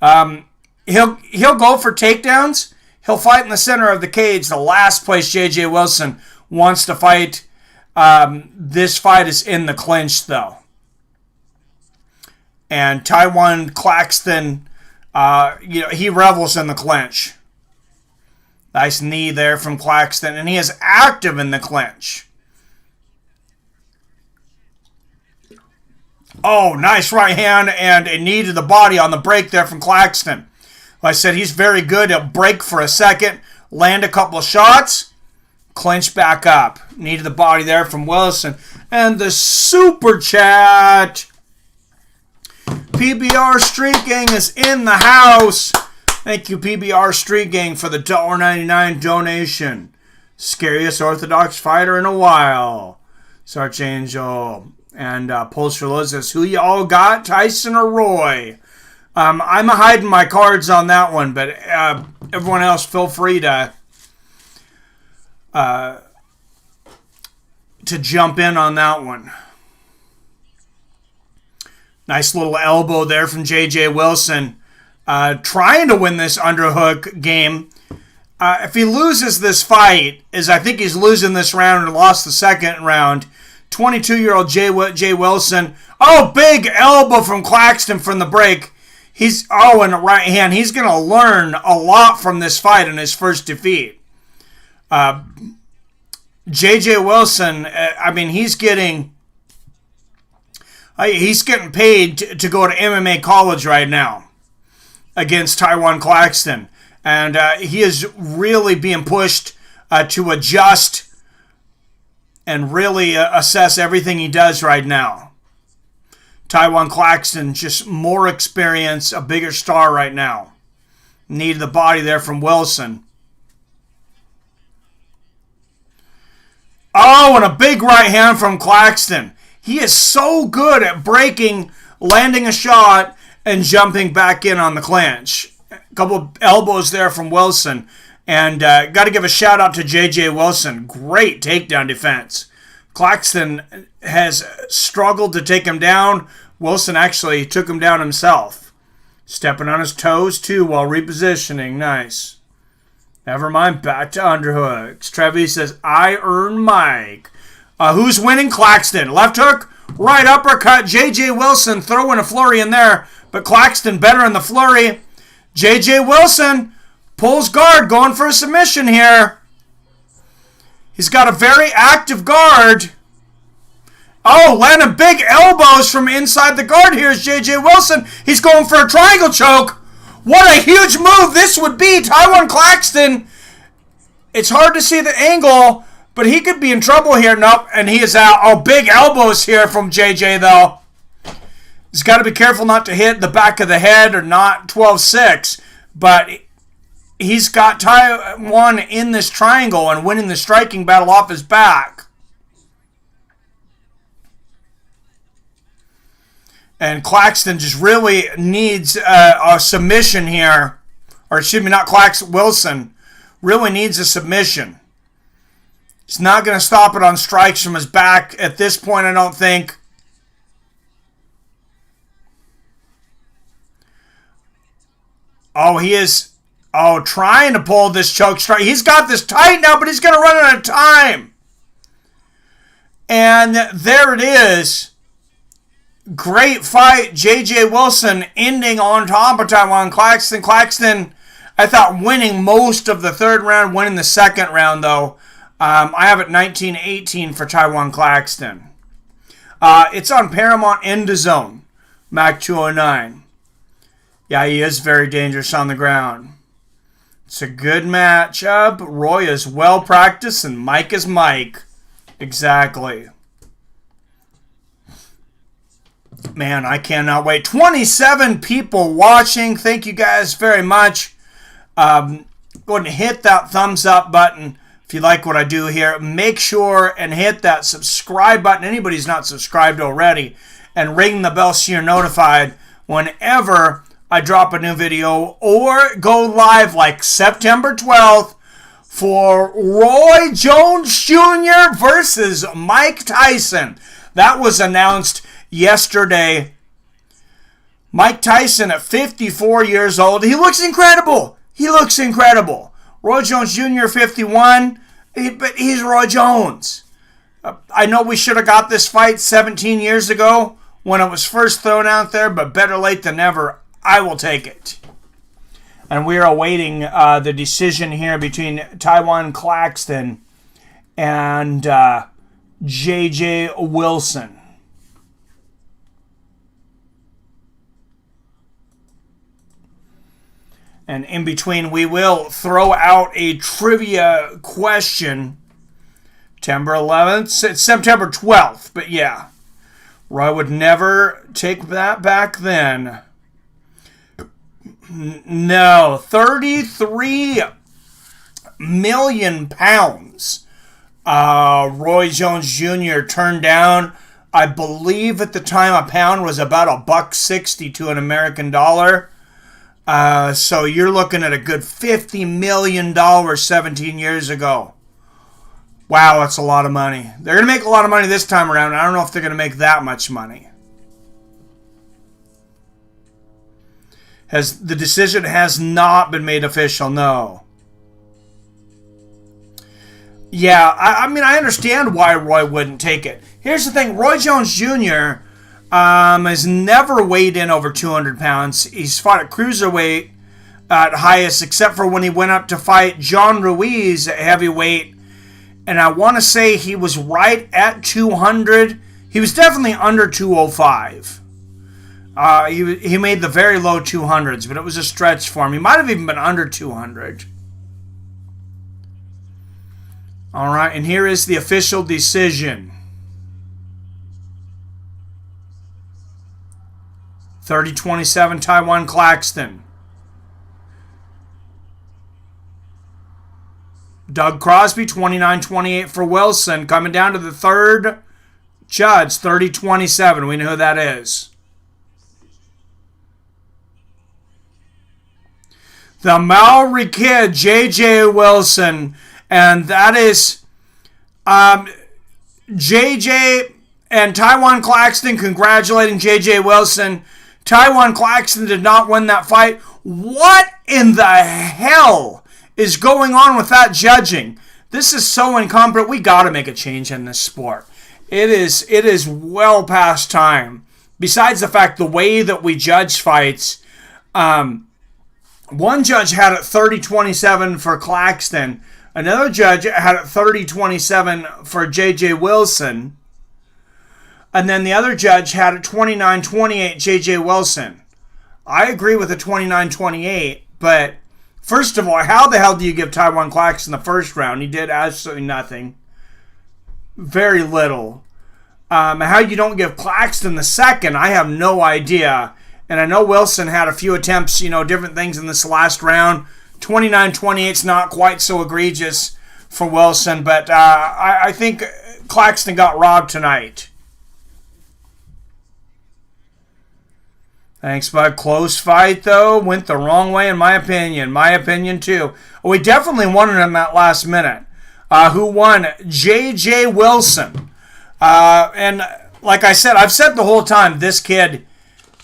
He'll go for takedowns. He'll fight in the center of the cage. The last place J.J. Wilson wants to fight. This fight is in the clinch, though. And Taiwan Claxton, he revels in the clinch. Nice knee there from Claxton, and he is active in the clinch. Oh, nice right hand and a knee to the body on the break there from Claxton. Like I said, he's very good. He'll break for a second, land a couple of shots, clinch back up. Knee to the body there from Wilson. And the super chat. PBR Street Gang is in the house. Thank you, PBR Street Gang, for the $1.99 donation. Scariest Orthodox fighter in a while. Sarch Angel. And Pulsar says, who y'all got, Tyson or Roy? I'm hiding my cards on that one, but everyone else, feel free to jump in on that one. Nice little elbow there from J.J. Wilson. Trying to win this underhook game. If he loses this fight, as I think he's losing this round and lost the second round, 22-year-old Jay Wilson. Oh, big elbow from Claxton from the break. In the right hand. He's going to learn a lot from this fight in his first defeat. J.J. Wilson, he's getting paid to go to MMA college right now against Taiwan Claxton. And he is really being pushed to adjust and really assess everything he does right now. Taiwan Claxton, just more experience, a bigger star right now. Needed the body there from Wilson. Oh, and a big right hand from Claxton. He is so good at breaking, landing a shot, and jumping back in on the clinch. A couple of elbows there from Wilson. And got to give a shout out to J.J. Wilson. Great takedown defense. Claxton has struggled to take him down. Wilson actually took him down himself. Stepping on his toes, too, while repositioning. Nice. Never mind, back to underhooks. Trevi says, I earn Mike. Who's winning? Claxton. Left hook, right uppercut. J.J. Wilson throwing a flurry in there, but Claxton better in the flurry. J.J. Wilson pulls guard, going for a submission here. He's got a very active guard. Oh, landing big elbows from inside the guard. Here's J.J. Wilson. He's going for a triangle choke. What a huge move this would be. Taiwan Claxton. It's hard to see the angle, but he could be in trouble here. Nope, and he is out. Oh, big elbows here from J.J. though. He's got to be careful not to hit the back of the head or not 12-6, but he's got Taiwan in this triangle and winning the striking battle off his back. And Claxton just really needs a submission here. Or excuse me, not Claxton, Wilson. Really needs a submission. He's not going to stop it on strikes from his back at this point, I don't think. Oh, he is trying to pull this choke strike. He's got this tight now, but he's going to run out of time. And there it is. Great fight. J.J. Wilson ending on top of Taiwan Claxton. Claxton, I thought, winning most of the third round, winning the second round, though. I have it 19-18 for Taiwan Claxton. It's on Paramount and DAZN. Mac 209. Yeah, he is very dangerous on the ground. It's a good matchup. Roy is well practiced, and Mike is Mike. Exactly. Man, I cannot wait. 27 people watching. Thank you guys very much. Go ahead and hit that thumbs up button if you like what I do here. Make sure and hit that subscribe button. Anybody who's not subscribed already. And ring the bell so you're notified whenever I drop a new video or go live like September 12th for Roy Jones Jr. versus Mike Tyson. That was announced yesterday. Mike Tyson at 54 years old. He looks incredible. He looks incredible. Roy Jones Jr. 51. But he's Roy Jones. I know we should have got this fight 17 years ago when it was first thrown out there, but better late than never. I will take it. And we are awaiting the decision here between Taiwan Claxton and J.J. Wilson. And in between, we will throw out a trivia question. September 11th. It's September 12th, but yeah. Roy would never take that back then. No, 33 million pounds. Roy Jones Jr. turned down. I believe at the time a pound was about $1.60 to an American dollar. So you're looking at a good $50 million 17 years ago. Wow, that's a lot of money. They're going to make a lot of money this time around. I don't know if they're going to make that much money. The decision has not been made official, no. Yeah, I mean, I understand why Roy wouldn't take it. Here's the thing. Roy Jones Jr. Has never weighed in over 200 pounds. He's fought at cruiserweight at highest, except for when he went up to fight John Ruiz at heavyweight. And I want to say he was right at 200. He was definitely under 205. He made the very low 200s, but it was a stretch for him. He might have even been under 200. All right, and here is the official decision. 30-27 Taiwan Claxton. Doug Crosby, 29-28 for Wilson. Coming down to the third judge, 30-27. We know who that is. The Maori Kid, J.J. Wilson. And that is J.J. and Taiwan Claxton congratulating J.J. Wilson. Taiwan Claxton did not win that fight. What in the hell is going on with that judging? This is so incompetent. We got to make a change in this sport. It is well past time. Besides the fact the way that we judge fights, one judge had it 30-27 for Claxton. Another judge had it 30-27 for J.J. Wilson. And then the other judge had it 29-28 J.J. Wilson. I agree with the 29-28, but first of all, how the hell do you give Taiwan Claxton the first round? He did absolutely nothing. Very little. How you don't give Claxton the second, I have no idea. And I know Wilson had a few attempts, different things in this last round. 29-28 is not quite so egregious for Wilson, but I think Claxton got robbed tonight. Thanks, bud. Close fight, though. Went the wrong way, in my opinion. My opinion, too. We definitely won it in that last minute. Who won? J.J. Wilson. And like I said, I've said the whole time, this kid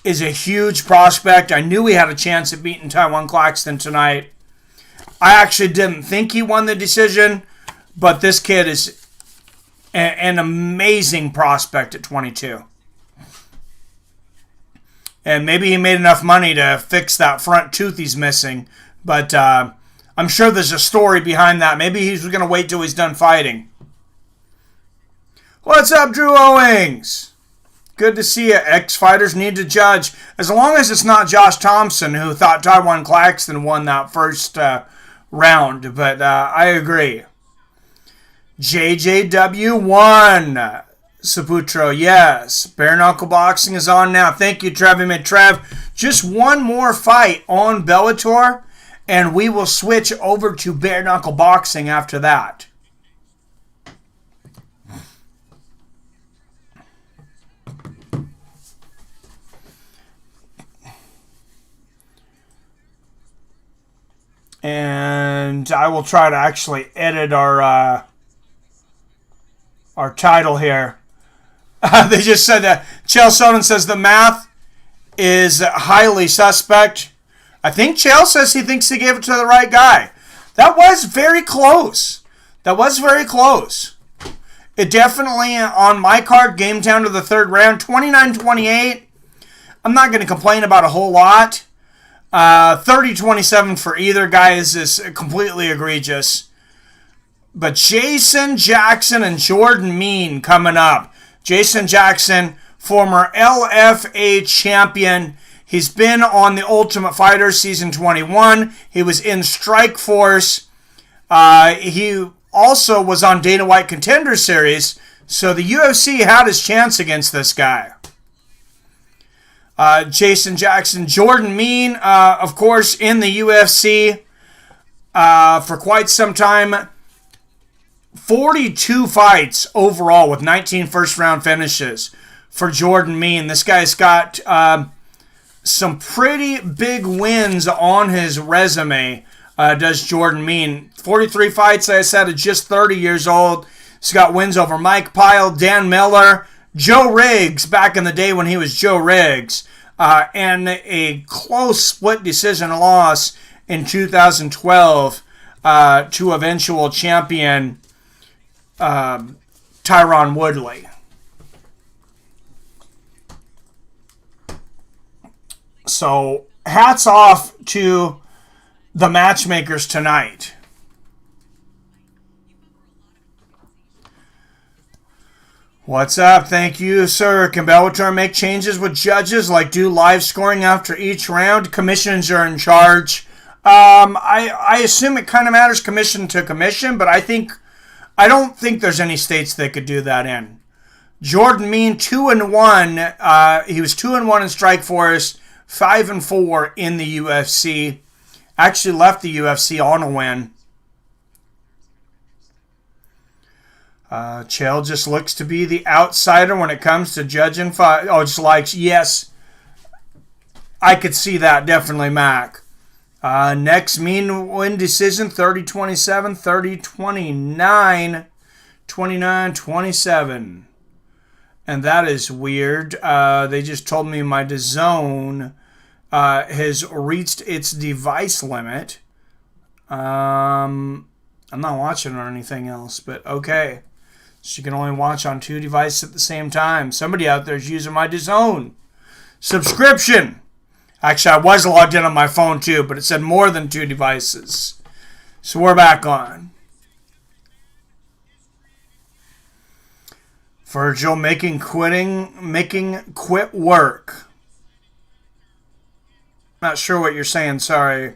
is a huge prospect. I knew he had a chance at beating Taiwan Claxton tonight. I actually didn't think he won the decision, but this kid is an amazing prospect at 22. And maybe he made enough money to fix that front tooth he's missing, but I'm sure there's a story behind that. Maybe he's going to wait till he's done fighting. What's up, Drew Owings? Good to see you. Ex-fighters need to judge. As long as it's not Josh Thompson, who thought Taiwan Claxton won that first round. But I agree. JJW won. Saputro, yes. Bare knuckle boxing is on now. Thank you, Trev. Trev, just one more fight on Bellator, and we will switch over to bare knuckle boxing after that. And I will try to actually edit our title here. They just said that Chael Sonnen says the math is highly suspect. I think Chael says he thinks he gave it to the right guy. That was very close. It definitely, on my card, game down to the third round, 29-28. I'm not going to complain about a whole lot. 30-27 for either guy is completely egregious. But Jason Jackson and Jordan Mean coming up. Jason Jackson, former LFA champion. He's been on The Ultimate Fighter Season 21. He was in Strikeforce. He also was on Dana White Contender Series. So the UFC had his chance against this guy. Jason Jackson. Jordan Mean, of course, in the UFC for quite some time. 42 fights overall with 19 first-round finishes for Jordan Mean. This guy's got some pretty big wins on his resume, does Jordan Mein. 43 fights, like I said, at just 30 years old. He's got wins over Mike Pyle, Dan Miller, Joe Riggs, back in the day when he was Joe Riggs, and a close split decision loss in 2012 to eventual champion Tyron Woodley. So, hats off to the matchmakers tonight. What's up? Thank you, sir. Can Bellator make changes with judges, like do live scoring after each round? Commissions are in charge. I assume it kind of matters commission to commission, but I don't think there's any states that could do that in. Jordan Mein 2-1. He was 2-1 in Strikeforce, 5-4 in the UFC. Actually left the UFC on a win. Chael just looks to be the outsider when it comes to judging fight. Oh, just likes, yes. I could see that, definitely, Mac. Next, Mein win decision, 30-27, 30-29, 29-27. And that is weird. They just told me my DAZN has reached its device limit. I'm not watching or anything else, but okay. So you can only watch on 2 devices at the same time. Somebody out there is using my DAZN subscription. Actually, I was logged in on my phone too, but it said more than 2 devices. So we're back on. Virgil making quit work. Not sure what you're saying, sorry.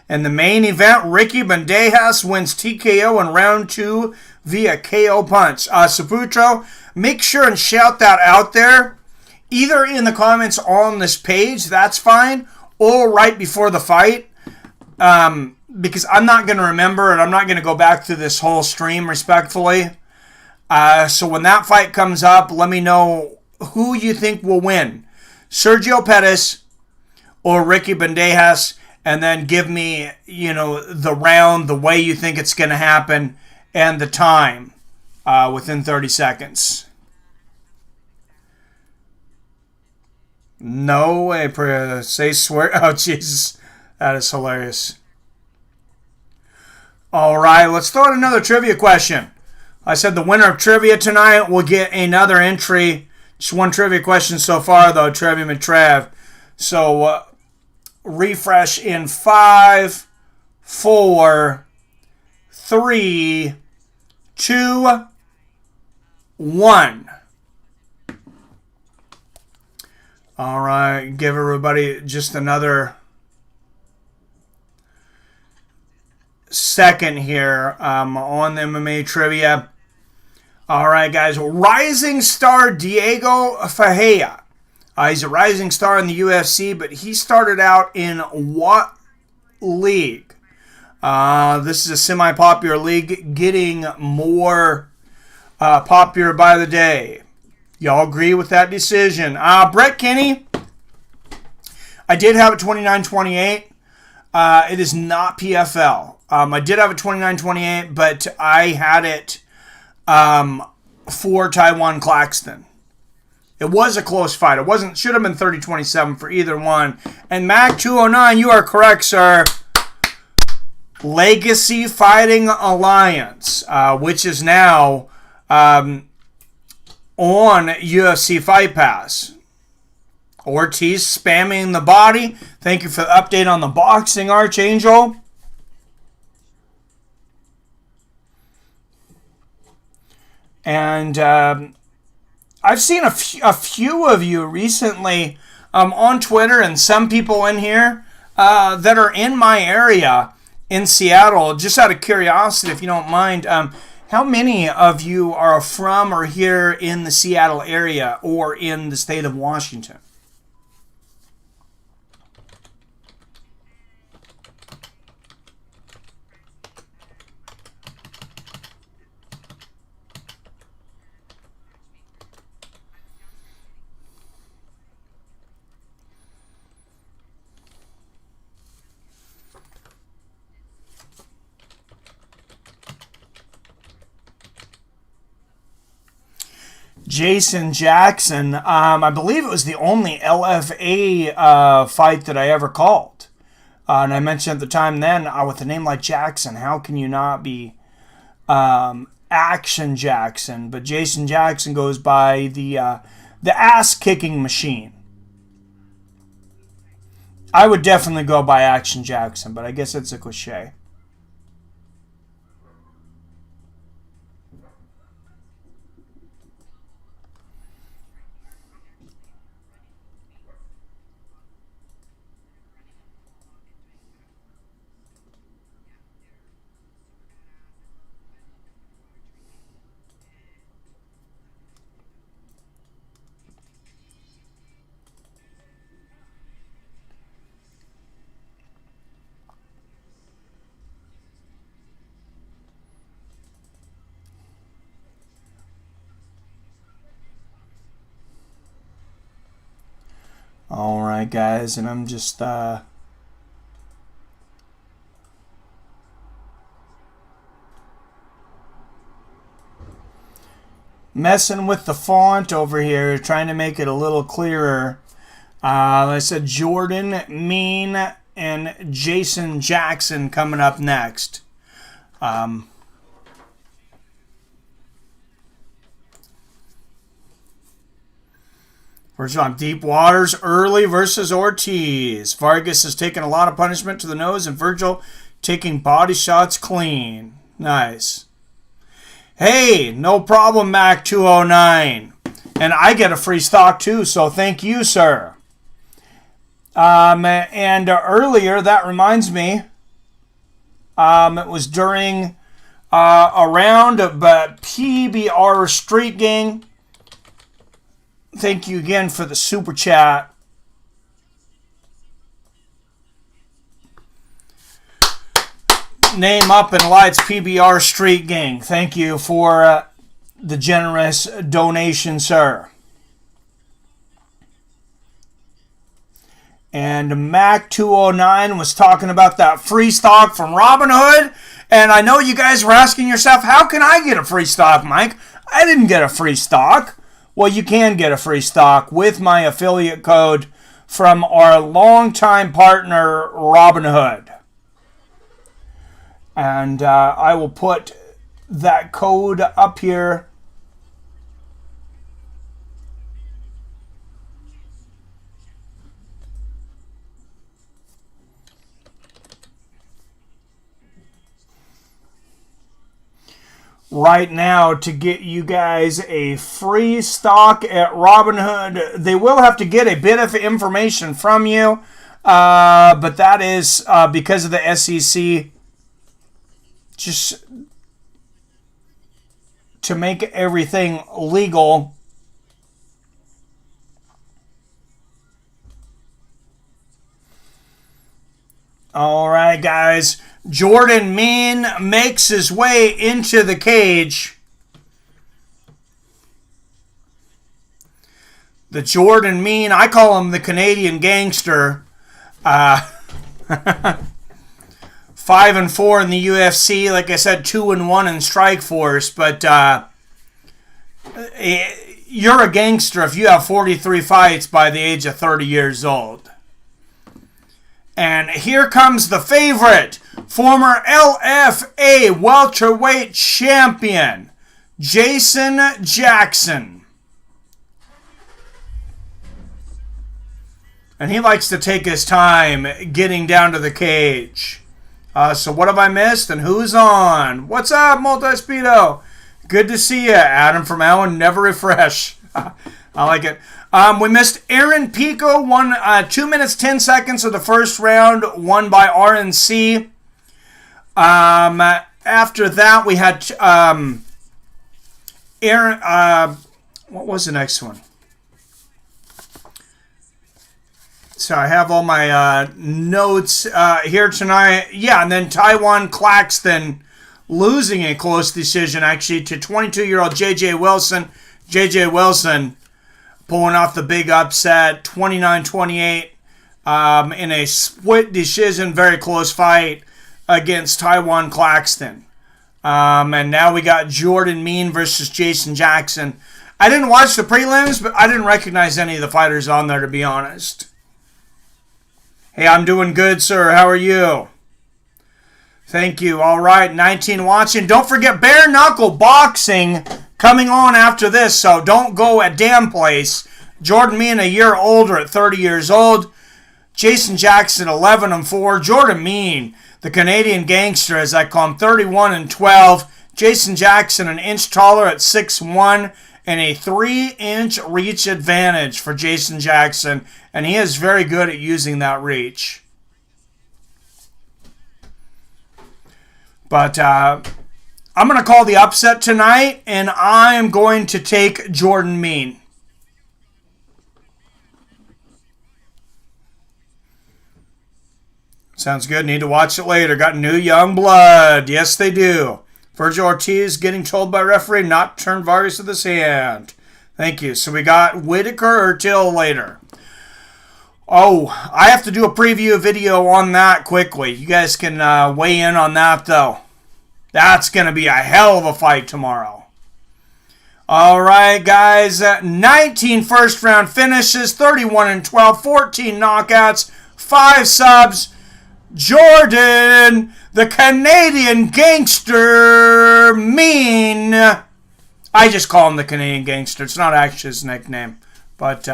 In the main event, Ricky Bandejas wins TKO in round 2 via KO punch. Saputro, make sure and shout that out there. Either in the comments on this page, that's fine, or right before the fight. Because I'm not going to remember, and I'm not going to go back through this whole stream respectfully. So when that fight comes up, let me know who you think will win. Sergio Pettis or Ricky Bandejas, and then give me, the round, the way you think it's going to happen, and the time within 30 seconds. No way, say swear. Oh, Jesus. That is hilarious. All right, let's throw out another trivia question. I said the winner of trivia tonight will get another entry. Just one trivia question so far, though, Trivia McTrav. So, refresh in 5, 4, 3, 2, 1. All right, give everybody just another second here on the MMA trivia. All right, guys. Rising star Diego Ferreira. He's a rising star in the UFC, but he started out in what league? This is a semi-popular league, getting more popular by the day. Y'all agree with that decision? Brett Kenny, I did have it 29-28. It is not PFL. I did have it 29-28, but I had it for Taiwan Claxton. It was a close fight. It should have been 30-27 for either one. And Mac 209, you are correct, sir. Legacy Fighting Alliance, which is now on UFC Fight Pass. Ortiz spamming the body. Thank you for the update on the boxing, Archangel. And I've seen a few of you recently on Twitter and some people in here that are in my area in Seattle. Just out of curiosity, if you don't mind, how many of you are from or here in the Seattle area or in the state of Washington? Jason Jackson. I believe it was the only LFA fight that I ever called. And I mentioned at the time then, with a name like Jackson, how can you not be Action Jackson? But Jason Jackson goes by the ass-kicking machine. I would definitely go by Action Jackson, but I guess it's a cliche. Alright, guys, and I'm just messing with the font over here, trying to make it a little clearer. Like I said, Jordan Mean and Jason Jackson coming up next. First on Deep Waters, Early versus Ortiz. Vargas has taken a lot of punishment to the nose, and Virgil taking body shots clean. Nice. Hey, no problem, Mac 209. And I get a free stock too, so thank you, sir. And earlier, that reminds me, it was during a round of PBR Street Gang. Thank you again for the super chat. Name up in lights, PBR Street Gang. Thank you for the generous donation, sir. And Mac 209 was talking about that free stock from Robinhood. And I know you guys were asking yourself, how can I get a free stock, Mike? I didn't get a free stock. Well, you can get a free stock with my affiliate code from our longtime partner, Robinhood. And I will put that code up here. Right now to get you guys a free stock at Robinhood. They will have to get a bit of information from you, but that is because of the SEC, just to make everything legal. All right, guys. Jordan Mean makes his way into the cage. The Jordan Mean, I call him the Canadian gangster. 5-4 in the UFC. Like I said, 2-1 in Strikeforce. But you're a gangster if you have 43 fights by the age of 30 years old. And here comes the favorite, former LFA welterweight champion, Jason Jackson. And he likes to take his time getting down to the cage. So what have I missed and who's on? What's up, Multi-Speedo? Good to see you. Adam from Allen, never refresh. I like it. We missed Aaron Pico, 2 minutes, 10 seconds of the first round, won by RNC. After that, we had Aaron, what was the next one? So I have all my notes here tonight. Yeah, and then Taiwan Claxton losing a close decision, actually, to 22-year-old J.J. Wilson. J.J. Wilson pulling off the big upset, 29-28, in a split decision, very close fight against Taiwan Claxton. And now we got Jordan Mean versus Jason Jackson. I didn't watch the prelims, but I didn't recognize any of the fighters on there, to be honest. Hey, I'm doing good, sir. How are you? Thank you. All right, 19 watching. Don't forget bare knuckle boxing coming on after this, so don't go a damn place. Jordan Mean a year older at 30 years old. Jason Jackson 11-4. Jordan Mean, the Canadian gangster, as I call him, 31-12. Jason Jackson an inch taller at 6'1", and a 3-inch reach advantage for Jason Jackson, and he is very good at using that reach. But I'm going to call the upset tonight, and I'm going to take Jordan Mean. Sounds good. Need to watch it later. Got new young blood. Yes, they do. Virgil Ortiz getting told by referee not to turn Vargas with his hand. Thank you. So we got Whitaker or Till later. Oh, I have to do a preview video on that quickly. You guys can weigh in on that, though. That's going to be a hell of a fight tomorrow. All right, guys. 19 first-round finishes, 31-12, 14 knockouts, 5 subs. Jordan, the Canadian gangster, Mean. I just call him the Canadian gangster. It's not actually his nickname. But,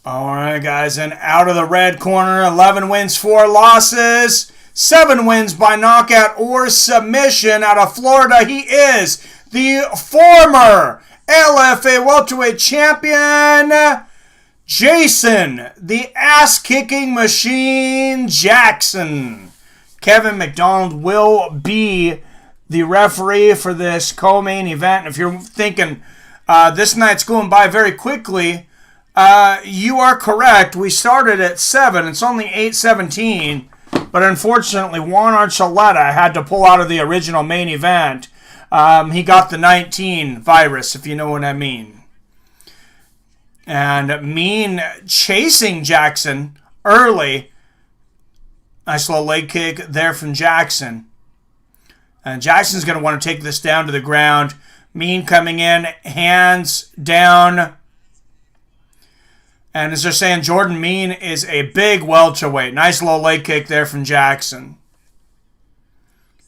all right, guys. And out of the red corner, 11 wins, 4 losses. 7 wins by knockout or submission. Out of Florida, he is the former LFA welterweight champion, Jason, the ass-kicking machine, Jackson. Kevin McDonald will be the referee for this co-main event. If you're thinking this night's going by very quickly, you are correct. We started at 7. It's only 8:17. But unfortunately, Juan Archuleta had to pull out of the original main event. He got the 19 virus, if you know what I mean. And Mean chasing Jackson early. Nice little leg kick there from Jackson. And Jackson's going to want to take this down to the ground. Mean coming in, hands down. And as they're saying, Jordan Mean is a big welterweight. Nice little leg kick there from Jackson.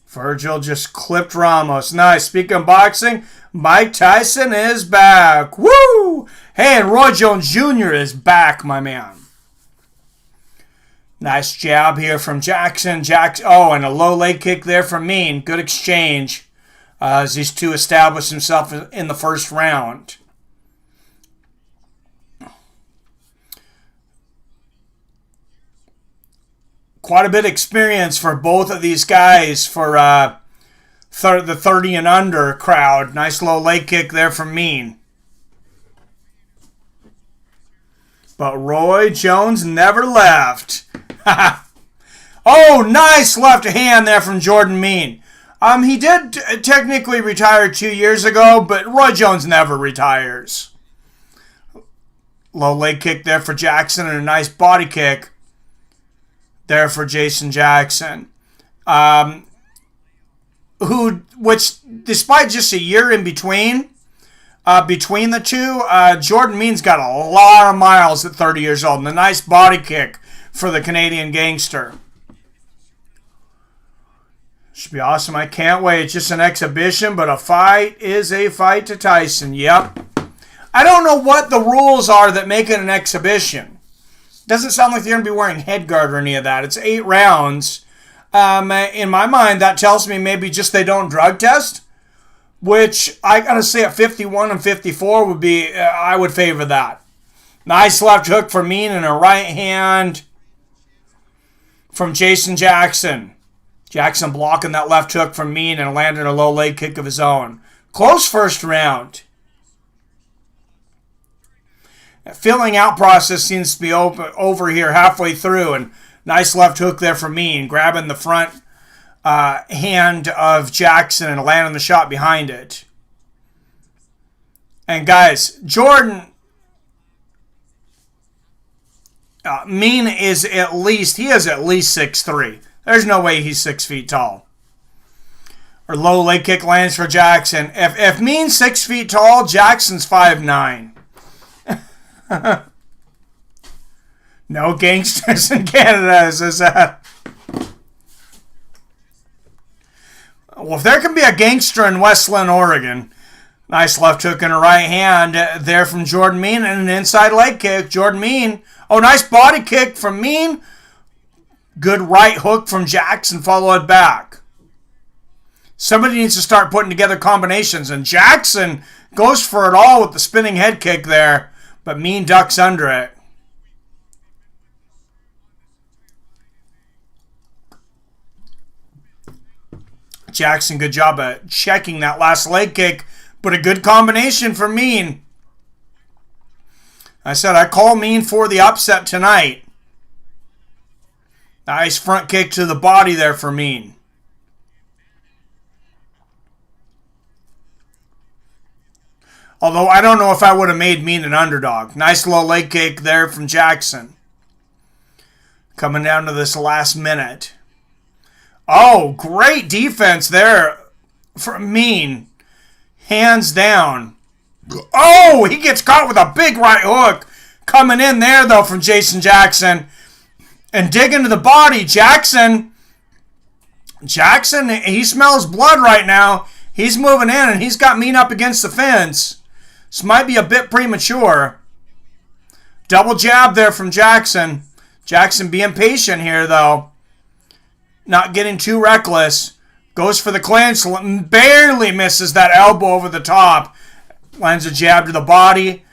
Virgil just clipped Ramos. Nice. Speaking of boxing, Mike Tyson is back. Woo! Hey, and Roy Jones Jr. is back, my man. Nice jab here from Jackson. Oh, and a low leg kick there from Mean. Good exchange as these two establish themselves in the first round. Quite a bit of experience for both of these guys for the 30 and under crowd. Nice low leg kick there from Mean. But Roy Jones never left. Oh, nice left hand there from Jordan Mean. He did technically retire 2 years ago, but Roy Jones never retires. Low leg kick there for Jackson and a nice body kick there for Jason Jackson. Which, despite just a year in between the two, Jordan Mean's got a lot of miles at 30 years old. And a nice body kick for the Canadian gangster. Should be awesome. I can't wait. It's just an exhibition, but a fight is a fight to Tyson. Yep. I don't know what the rules are that make it an exhibition. Doesn't sound like they're going to be wearing headguard or any of that. It's 8 rounds. In my mind, that tells me maybe just they don't drug test, which I got to say at 51 and 54 would be, I would favor that. Nice left hook for Mean and a right hand from Jason Jackson. Jackson blocking that left hook from Mean and landing a low leg kick of his own. Close first round. Filling out process seems to be over here halfway through. And nice left hook there for Mean. Grabbing the front hand of Jackson and landing the shot behind it. And guys, Jordan Mean is at least 6'3". There's no way he's 6 feet tall. Or low leg kick lands for Jackson. If Mean's 6 feet tall, Jackson's 5'9". No gangsters in Canada, says that. Well, if there can be a gangster in Westland, Oregon. Nice left hook and a right hand there from Jordan Mean, and an inside leg kick. Jordan Mean. Oh, nice body kick from Mean. Good right hook from Jackson, followed back. Somebody needs to start putting together combinations, and Jackson goes for it all with the spinning head kick there, but Mean ducks under it. Jackson, good job at checking that last leg kick, but a good combination for Mean. I said I call Mean for the upset tonight. Nice front kick to the body there for Mean. Although I don't know if I would have made Mean an underdog. Nice low leg kick there from Jackson. Coming down to this last minute. Oh, great defense there from Mean. Hands down. Oh, he gets caught with a big right hook. Coming in there, though, from Jason Jackson. And digging to the body. Jackson, he smells blood right now. He's moving in, and he's got Mean up against the fence. This might be a bit premature. Double jab there from Jackson. Jackson being patient here, though. Not getting too reckless. Goes for the clinch. Barely misses that elbow over the top. Lands a jab to the body.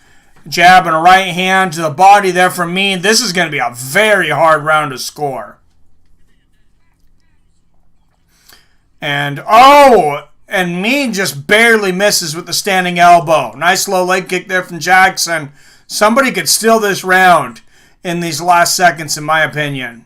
Jab and a right hand to the body there from Mean. This is going to be a very hard round to score. And, and Mean just barely misses with the standing elbow. Nice low leg kick there from Jackson. Somebody could steal this round in these last seconds, in my opinion.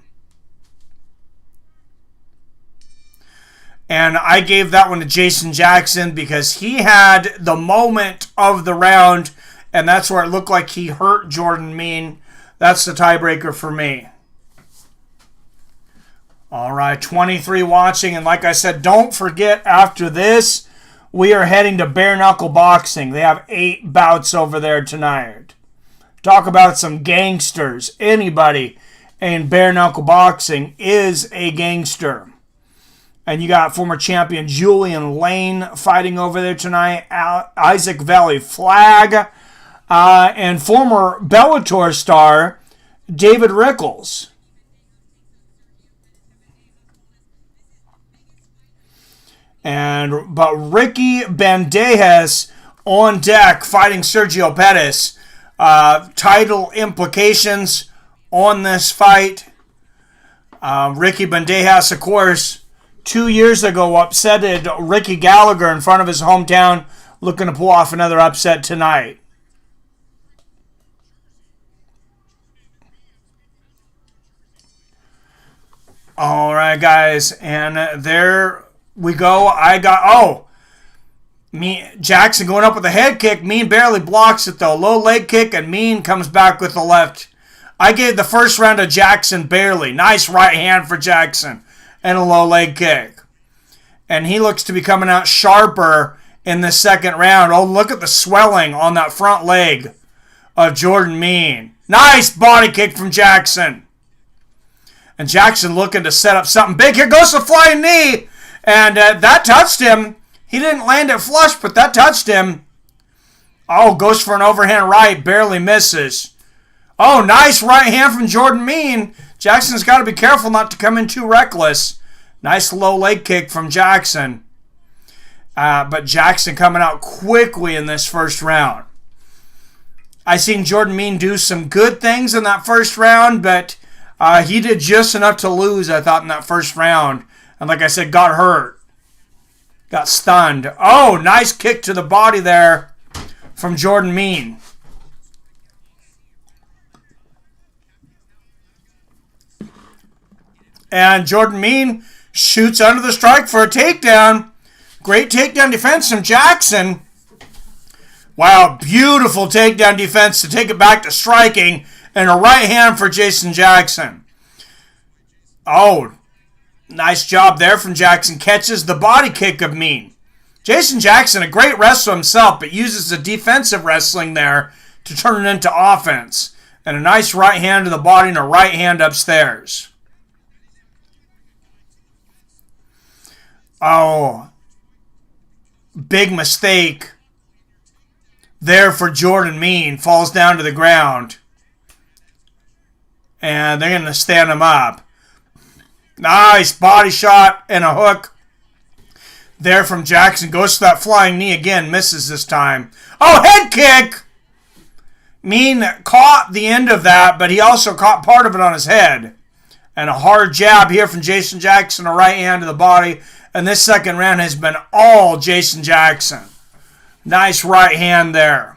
And I gave that one to Jason Jackson because he had the moment of the round, and that's where it looked like he hurt Jordan Mean. That's the tiebreaker for me. All right, 23 watching, and like I said, don't forget after this, we are heading to Bare Knuckle Boxing. They have 8 bouts over there tonight. Talk about some gangsters. Anybody in Bare Knuckle Boxing is a gangster. And you got former champion Julian Lane fighting over there tonight. Isaac Valley Flag. And former Bellator star David Rickles. But Ricky Bandejas on deck fighting Sergio Pettis. Title implications on this fight. Ricky Bandejas, of course, 2 years ago upsetted Ricky Gallagher in front of his hometown, looking to pull off another upset tonight. All right, guys, and there we go. Jackson going up with a head kick. Mean barely blocks it, though. Low leg kick, and Mean comes back with the left. I gave the first round to Jackson barely. Nice right hand for Jackson. And a low leg kick. And he looks to be coming out sharper in the second round. Oh, look at the swelling on that front leg of Jordan Mean. Nice body kick from Jackson. And Jackson looking to set up something big. Here goes the flying knee. And that touched him. He didn't land it flush, but that touched him. Oh, goes for an overhand right. Barely misses. Oh, nice right hand from Jordan Mean. Jackson's got to be careful not to come in too reckless. Nice low leg kick from Jackson. But Jackson coming out quickly in this first round. I seen Jordan Mean do some good things in that first round, but he did just enough to lose, I thought, in that first round. And like I said, got hurt. Got stunned. Oh, nice kick to the body there from Jordan Mean. And Jordan Mean shoots under the strike for a takedown. Great takedown defense from Jackson. Wow, beautiful takedown defense to take it back to striking. And a right hand for Jason Jackson. Oh, Nice job there from Jackson. Catches the body kick of Mean. Jason Jackson, a great wrestler himself, but uses the defensive wrestling there to turn it into offense. And a nice right hand to the body and a right hand upstairs. Oh, big mistake there for Jordan Mean. Falls down to the ground. And they're going to stand him up. Nice body shot and a hook there from Jackson. Goes to that flying knee again. Misses this time. Oh, head kick! Mean caught the end of that, but he also caught part of it on his head. And a hard jab here from Jason Jackson. A right hand to the body. And this second round has been all Jason Jackson. Nice right hand there.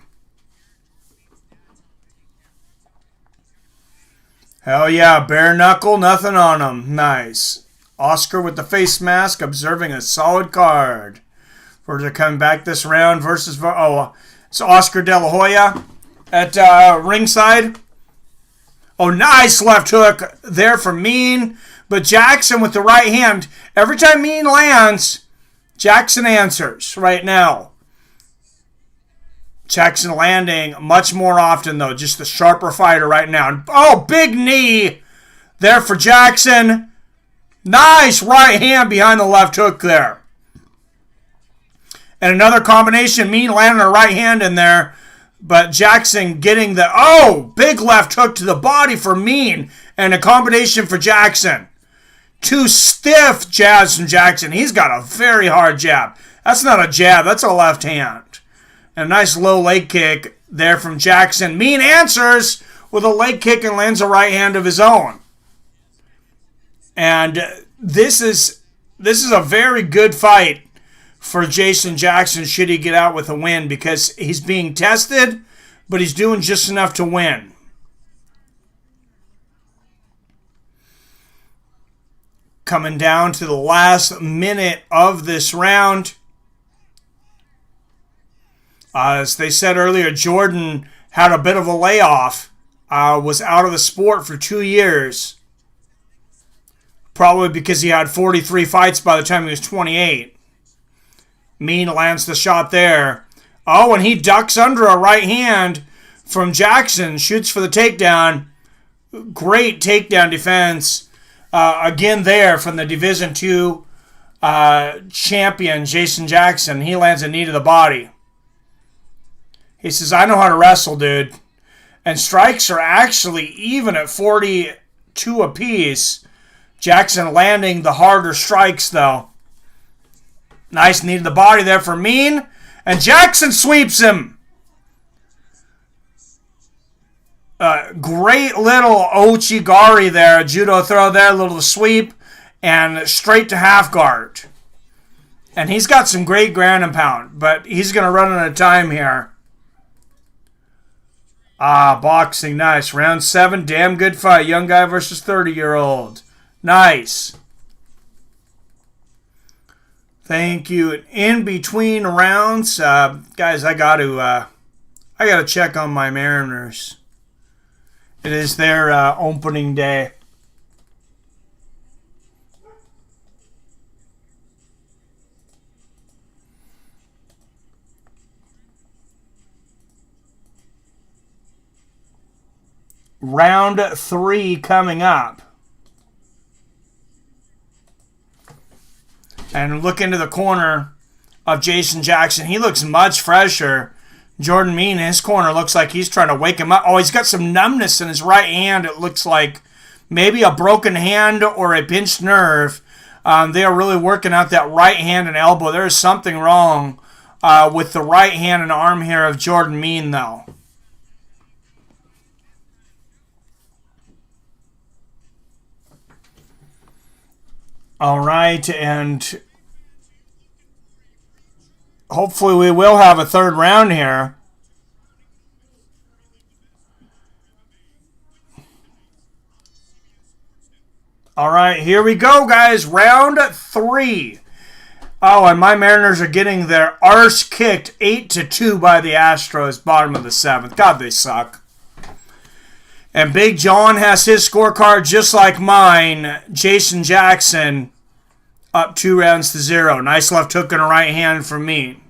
Hell yeah, bare knuckle, nothing on him. Nice. Oscar with the face mask, observing a solid card. They're coming back this round versus... Oh, it's Oscar De La Hoya at ringside. Oh, nice left hook there from Mean. But Jackson with the right hand. Every time Mean lands, Jackson answers right now. Jackson landing much more often, though. Just the sharper fighter right now. Oh, big knee there for Jackson. Nice right hand behind the left hook there. And another combination. Mean landing a right hand in there. But Jackson getting the... Oh, big left hook to the body for Mean. And a combination for Jackson. Two stiff jabs from Jackson. He's got a very hard jab. That's not a jab. That's a left hand. And a nice low leg kick there from Jackson. Mean answers with a leg kick and lands a right hand of his own. And this is a very good fight for Jason Jackson should he get out with a win, because he's being tested, but he's doing just enough to win. Coming down to the last minute of this round. As they said earlier, Jordan had a bit of a layoff. Was out of the sport for 2 years. Probably because he had 43 fights by the time he was 28. Mean lands the shot there. Oh, and he ducks under a right hand from Jackson. Shoots for the takedown. Great takedown defense. Again there from the Division II champion, Jason Jackson. He lands a knee to the body. He says, I know how to wrestle, dude. And strikes are actually even at 42 apiece. Jackson landing the harder strikes, though. Nice knee to the body there for Mean. And Jackson sweeps him. Great little Ochigari there. A judo throw there, a little sweep. And straight to half guard. And he's got some great ground and pound. But he's going to run out of time here. Boxing, nice. Round 7, damn good fight. Young guy versus 30-year-old. Nice. Thank you. In between rounds, guys, I got to check on my Mariners. It is their opening day. Round 3 coming up. And look into the corner of Jason Jackson. He looks much fresher. Jordan Mean, his corner, looks like he's trying to wake him up. Oh, he's got some numbness in his right hand. It looks like maybe a broken hand or a pinched nerve. They are really working out that right hand and elbow. There is something wrong with the right hand and arm here of Jordan Mean, though. All right, and hopefully we will have a third round here. All right, here we go, guys. Round 3. Oh, and my Mariners are getting their arse kicked 8-2 by the Astros, bottom of the 7th. God, they suck. And Big John has his scorecard just like mine. Jason Jackson up 2-0. Nice left hook and a right hand from Mean.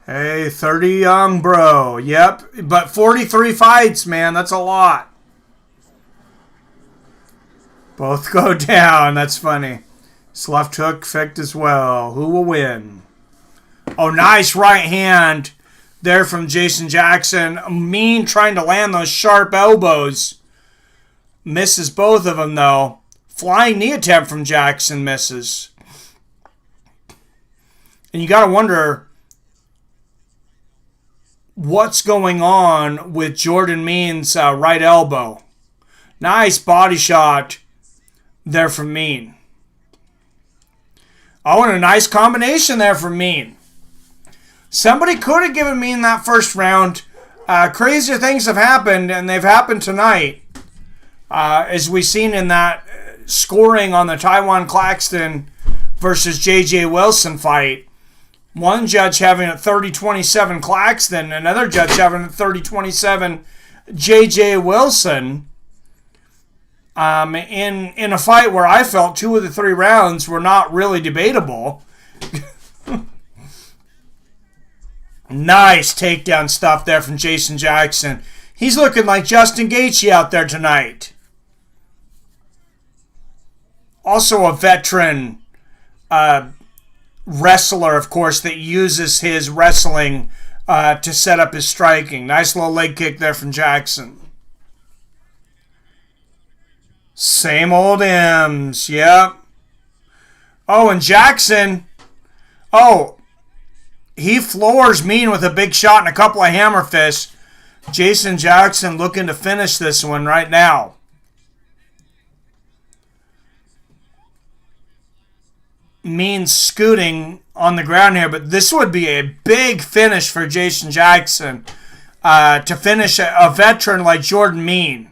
Hey, 30 young, bro. Yep, but 43 fights, man. That's a lot. Both go down. That's funny. This left hook effect as well. Who will win? Oh, nice right hand there from Jason Jackson. Mean trying to land those sharp elbows. Misses both of them, though. Flying knee attempt from Jackson misses. And you got to wonder what's going on with Jordan Mean's right elbow. Nice body shot there from Mean. Oh, and a nice combination there from Mean. Somebody could have given Mean that first round. Crazier things have happened, and they've happened tonight. As we've seen in that scoring on the Taiwan Claxton versus J.J. Wilson fight. One judge having it 30-27 Claxton, another judge having it 30-27 J.J. Wilson. In a fight where I felt 2 of the 3 rounds were not really debatable. Nice takedown stuff there from Jason Jackson. He's looking like Justin Gaethje out there tonight. Also a veteran wrestler, of course, that uses his wrestling to set up his striking. Nice little leg kick there from Jackson. Same old M's, yep. Oh, and Jackson, he floors Mean with a big shot and a couple of hammer fists. Jason Jackson looking to finish this one right now. Mean scooting on the ground here, but this would be a big finish for Jason Jackson to finish a veteran like Jordan Mean.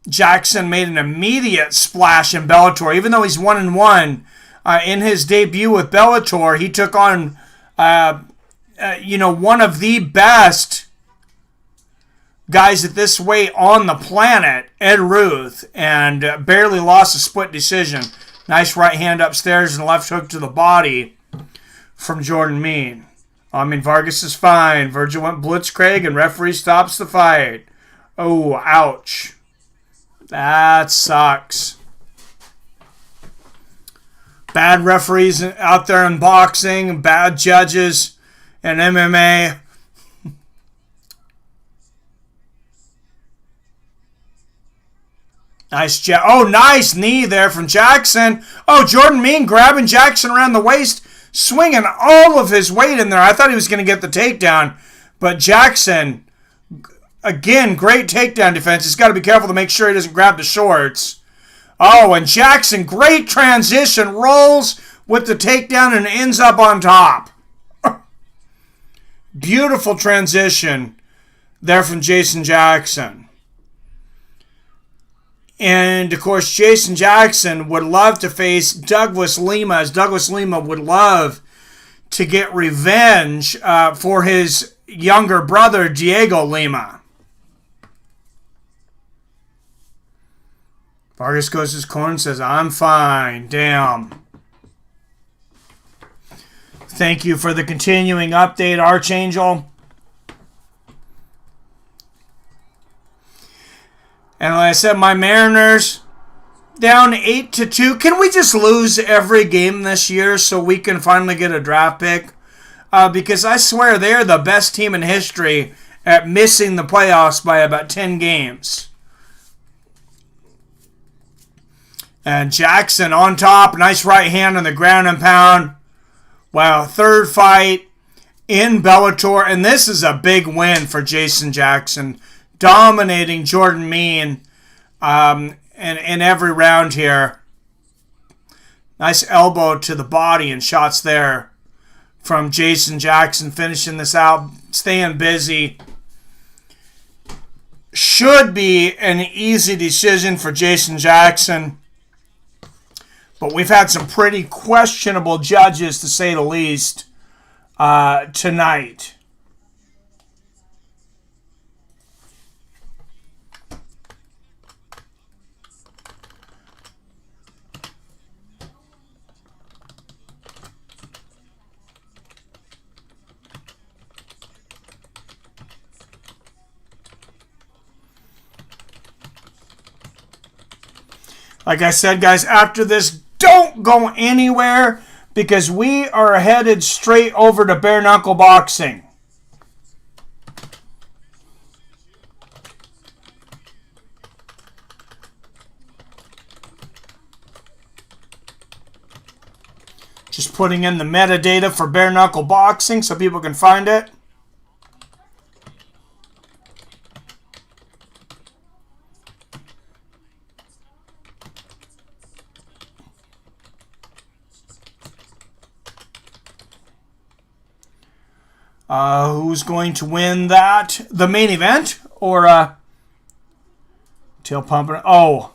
Jackson made an immediate splash in Bellator. Even though he's 1-1 in his debut with Bellator, he took on one of the best guys at this weight on the planet, Ed Ruth, and barely lost a split decision. Nice right hand upstairs and left hook to the body from Jordan Mean. Vargas is fine. Virgil went blitzkrieg and referee stops the fight. Oh, ouch. That sucks. Bad referees out there in boxing, bad judges in MMA. Nice knee there from Jackson. Oh, Jordan Mean grabbing Jackson around the waist, swinging all of his weight in there. I thought he was going to get the takedown, but Jackson, again, great takedown defense. He's got to be careful to make sure he doesn't grab the shorts. Oh, and Jackson, great transition, rolls with the takedown and ends up on top. Beautiful transition there from Jason Jackson. And, of course, Jason Jackson would love to face Douglas Lima, as Douglas Lima would love to get revenge for his younger brother, Diego Lima. Vargas goes to his corner and says, I'm fine. Damn. Thank you for the continuing update, Archangel. And like I said, my Mariners down 8-2. Can we just lose every game this year so we can finally get a draft pick? Because I swear they're the best team in history at missing the playoffs by about 10 games. And Jackson on top. Nice right hand on the ground and pound. Wow, third fight in Bellator. And this is a big win for Jason Jackson. Dominating Jordan Mean in every round here. Nice elbow to the body and shots there from Jason Jackson. Finishing this out. Staying busy. Should be an easy decision for Jason Jackson. But we've had some pretty questionable judges, to say the least, tonight. Like I said, guys, after this, don't go anywhere because we are headed straight over to bare knuckle boxing. Just putting in the metadata for bare knuckle boxing so people can find it. Who's going to win that? The main event? Or tail pumping? Oh.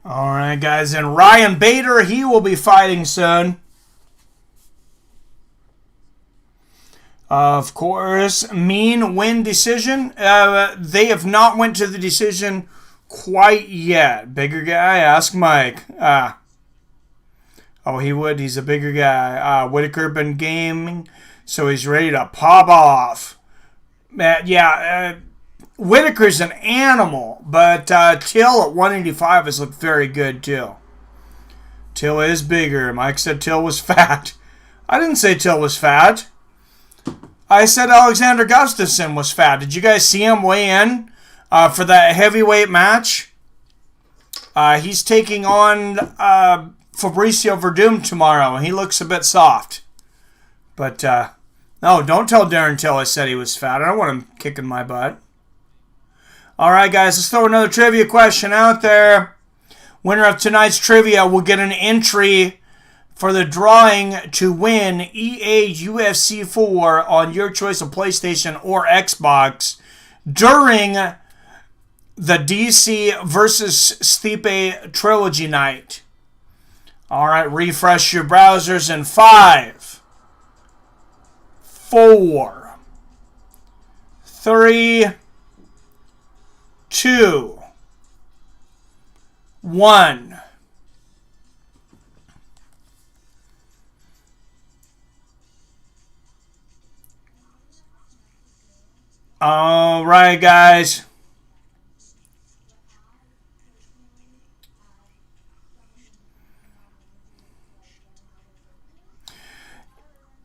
All right, guys, and Ryan Bader, he will be fighting soon. Of course, mean win decision. They have not went to the decision quite yet. Bigger guy, ask Mike. Oh, he would. He's a bigger guy. Whitaker been gaming, so he's ready to pop off. Whitaker's an animal, but Till at 185 has looked very good, too. Till is bigger. Mike said Till was fat. I didn't say Till was fat. I said Alexander Gustafsson was fat. Did you guys see him weigh in for that heavyweight match? He's taking on Fabricio Verdum tomorrow, and he looks a bit soft. But, no, don't tell Darren Till I said he was fat. I don't want him kicking my butt. All right, guys, let's throw another trivia question out there. Winner of tonight's trivia will get an entry for the drawing to win EA UFC 4 on your choice of PlayStation or Xbox during the DC versus Stipe trilogy night. All right, refresh your browsers in 5, 4, 3, 2, 1. All right, guys.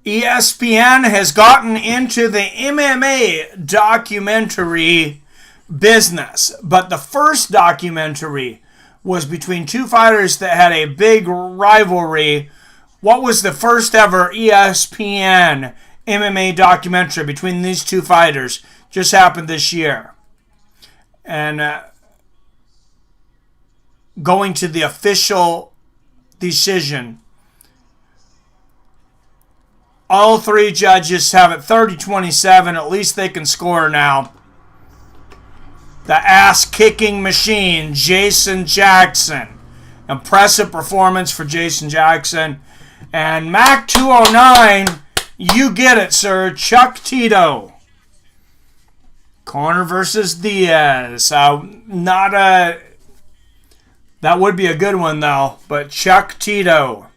ESPN has gotten into the MMA documentary business, but the first documentary was between two fighters that had a big rivalry. What was the first ever ESPN MMA documentary between these two fighters? Just happened this year. And going to the official decision, all three judges have it 30-27. At least they can score now. The ass-kicking machine, Jason Jackson. Impressive performance for Jason Jackson. And Mac 209, you get it, sir. Chuck Tito. Corner versus Diaz. That would be a good one, though. But Chuck Tito.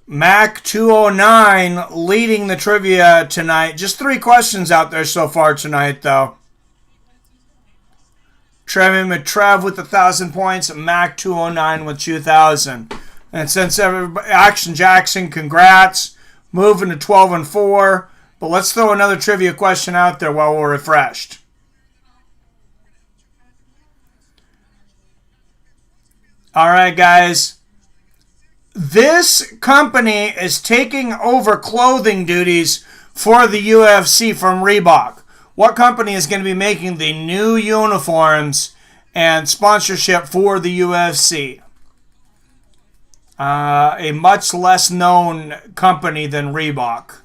Mac 209 leading the trivia tonight. Just 3 questions out there so far tonight, though. Trevi McTrev with 1,000 points. Mac 209 with 2,000. And since Action Jackson, congrats. Moving to 12-4. But let's throw another trivia question out there while we're refreshed. All right, guys. This company is taking over clothing duties for the UFC from Reebok. What company is going to be making the new uniforms and sponsorship for the UFC? A much less known company than Reebok.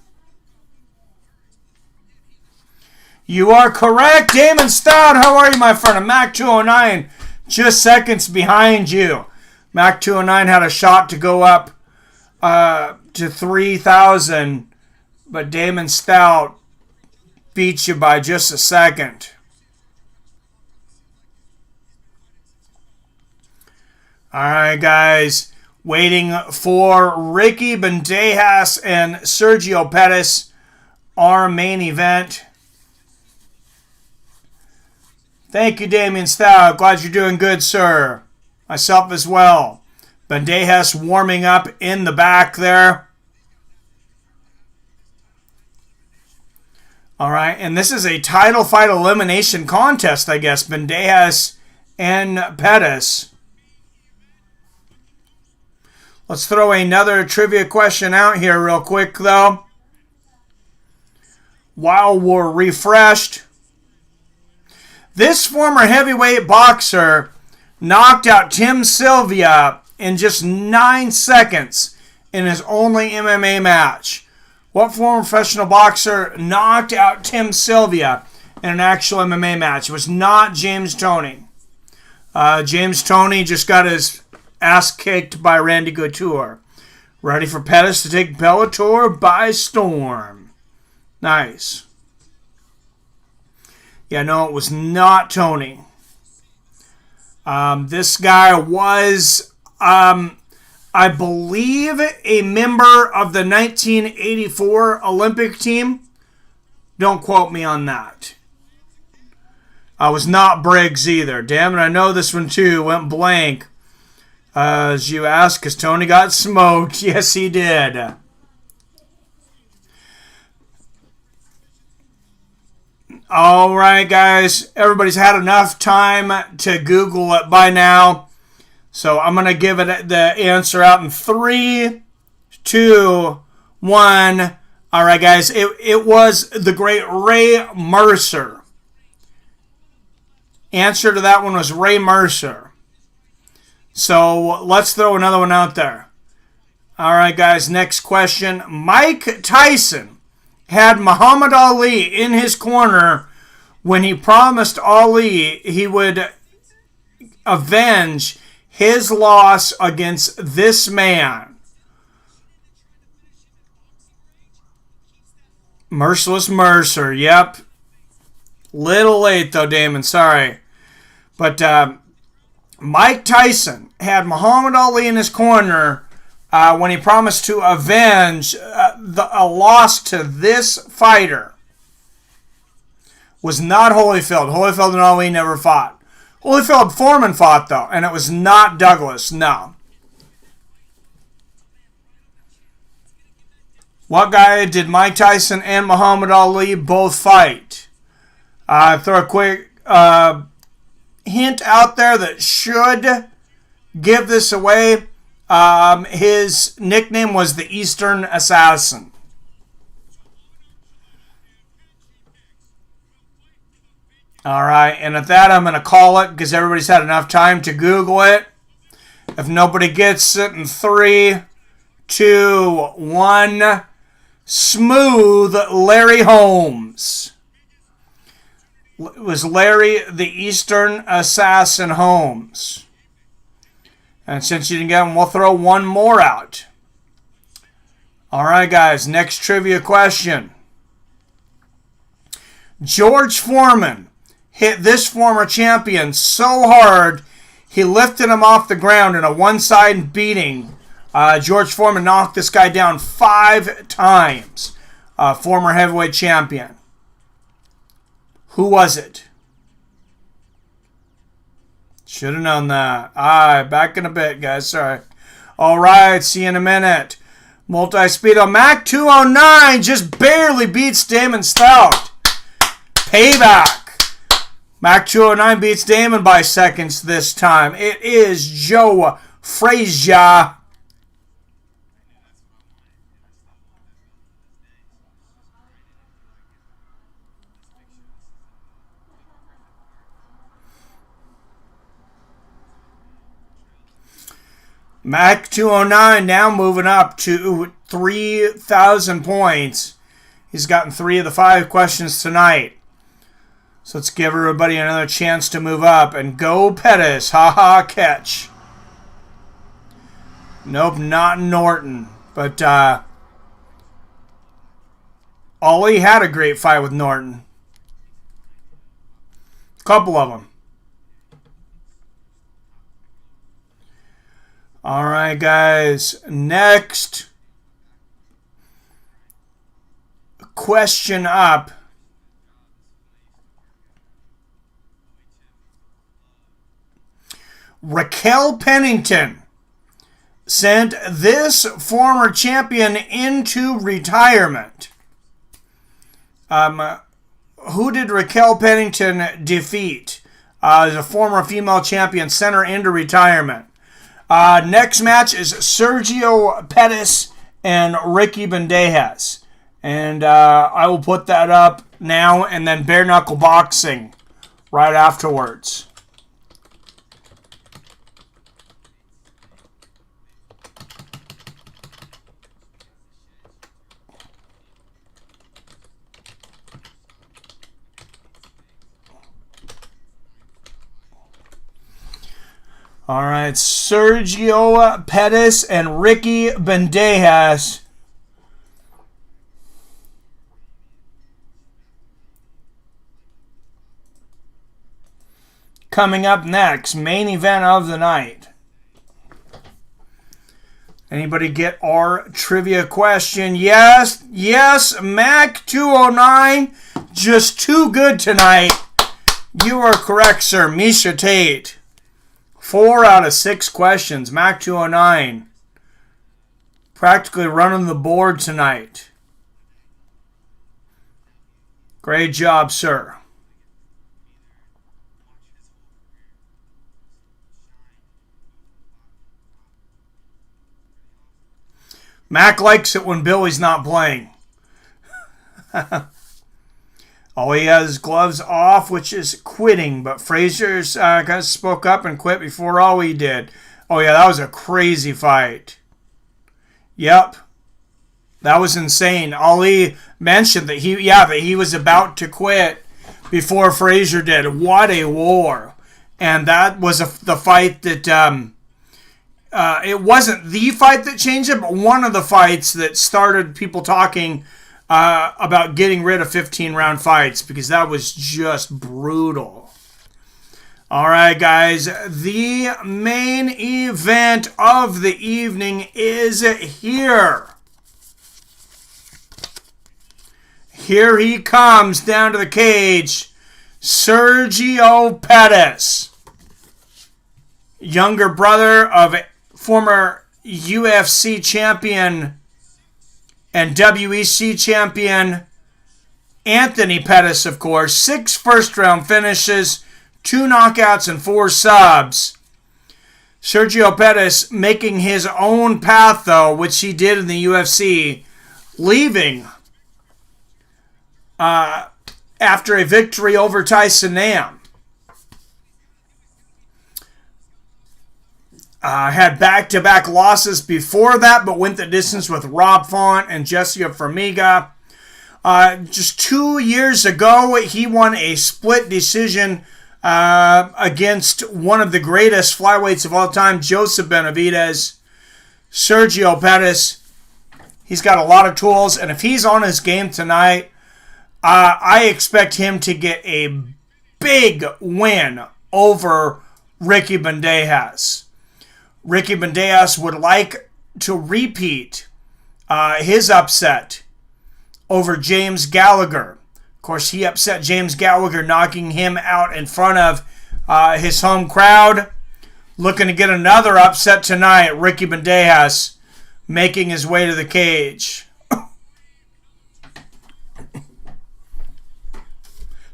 You are correct, Damon Stout. How are you, my friend? And Mac 209, just seconds behind you. Mac 209 had a shot to go up to 3,000, but Damon Stout beat you by just a second. All right, guys. Waiting for Ricky Bandejas and Sergio Pettis, our main event. Thank you, Damien Stout. Glad you're doing good, sir. Myself as well. Bandejas warming up in the back there. All right, and this is a title fight elimination contest, I guess. Bandejas and Pettis. Let's throw another trivia question out here real quick, though. While we're refreshed. This former heavyweight boxer knocked out Tim Sylvia in just 9 seconds in his only MMA match. What former professional boxer knocked out Tim Sylvia in an actual MMA match? It was not James Toney. James Toney just got his ass kicked by Randy Couture. Ready for Pettis to take Bellator by storm. Nice. Yeah, no, it was not Toney. This guy was, I believe, a member of the 1984 Olympic team. Don't quote me on that. I was not Briggs either. Damn it, I know this one too. Went blank. As you asked, because Tony got smoked. Yes, he did. All right, guys. Everybody's had enough time to Google it by now. So I'm going to give it the answer out in 3, 2, 1. All right, guys. It was the great Ray Mercer. Answer to that one was Ray Mercer. So let's throw another one out there. All right, guys, next question. Mike Tyson had Muhammad Ali in his corner when he promised Ali he would avenge his loss against this man. Merciless Mercer, yep. Little late, though, Damon, sorry. But Mike Tyson had Muhammad Ali in his corner when he promised to avenge a loss to this fighter. Was not Holyfield. Holyfield and Ali never fought. Holyfield Foreman fought, though, and it was not Douglas, no. What guy did Mike Tyson and Muhammad Ali both fight? Throw a quick hint out there that should give this away. His nickname was the Eastern Assassin. All right, and at that, I'm going to call it because everybody's had enough time to Google it. If nobody gets it in 3, 2, 1, Smooth Larry Holmes. It was Larry the Eastern Assassin Holmes. And since you didn't get one, we'll throw one more out. All right, guys, next trivia question. George Foreman hit this former champion so hard he lifted him off the ground in a one-sided beating. George Foreman knocked this guy down 5 times. Former heavyweight champion. Who was it? Should have known that. All right, back in a bit, guys. Sorry. All right, see you in a minute. Multi-Speedo Mac 209 just barely beats Damon Stout. Payback. Mac 209 beats Damon by seconds this time. It is Joe Frazier. Mac 209 now moving up to 3,000 points. He's gotten 3 of the 5 questions tonight. So let's give everybody another chance to move up. And go Pettis. Ha catch. Nope, not Norton. But Ollie had a great fight with Norton. A couple of them. All right, guys. Next question up. Raquel Pennington sent this former champion into retirement. Who did Raquel Pennington defeat? As a former female champion, sent her into retirement. Next match is Sergio Pettis and Ricky Bandejas. And I will put that up now, and then bare knuckle boxing right afterwards. All right, Sergio Pettis and Ricky Bandejas. Coming up next, main event of the night. Anybody get our trivia question? Yes, Mac 209, just too good tonight. You are correct, sir. Misha Tate. 4 out of 6 questions. Mac 209. Practically running the board tonight. Great job, sir. Mac likes it when Billy's not playing. Oh, he has gloves off, which is quitting. But Frazier's kind of spoke up and quit before Ollie did. Oh, yeah, that was a crazy fight. Yep. That was insane. Ollie mentioned that he was about to quit before Frazier did. What a war. And that was the fight that... it wasn't the fight that changed it, but one of the fights that started people talking about getting rid of 15-round fights, because that was just brutal. All right, guys. The main event of the evening is here. Here he comes down to the cage. Sergio Pettis. Younger brother of former UFC champion and WEC champion Anthony Pettis, of course. 6 first-round finishes, 2 knockouts, and 4 subs. Sergio Pettis making his own path, though, which he did in the UFC, leaving after a victory over Tyson Nam. Had back-to-back losses before that, but went the distance with Rob Font and Jesse Formiga. Just 2 years ago, he won a split decision against one of the greatest flyweights of all time, Joseph Benavidez. Sergio Pettis, he's got a lot of tools, and if he's on his game tonight, I expect him to get a big win over Ricky Bandejas. Ricky Bandejas would like to repeat his upset over James Gallagher. Of course, he upset James Gallagher, knocking him out in front of his home crowd. Looking to get another upset tonight. Ricky Bandejas making his way to the cage.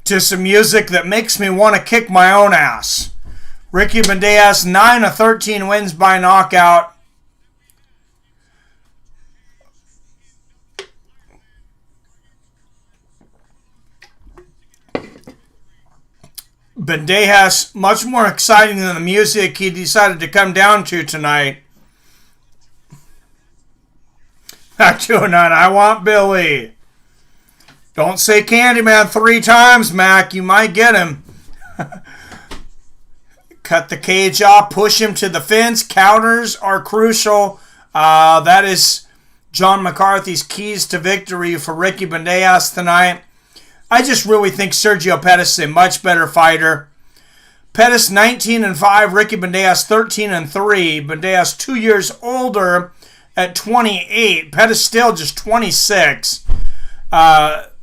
To some music that makes me want to kick my own ass. Ricky Bandejas, 9 of 13 wins by knockout. Bandejas, much more exciting than the music he decided to come down to tonight. Back to 9. I want Billy. Don't say Candyman 3 times, Mac. You might get him. Cut the cage off. Push him to the fence. Counters are crucial. That is John McCarthy's keys to victory for Ricky Bandejas tonight. I just really think Sergio Pettis is a much better fighter. Pettis 19-5, Ricky Bandejas 13-3. Bandejas 2 years older at 28. Pettis still just 26.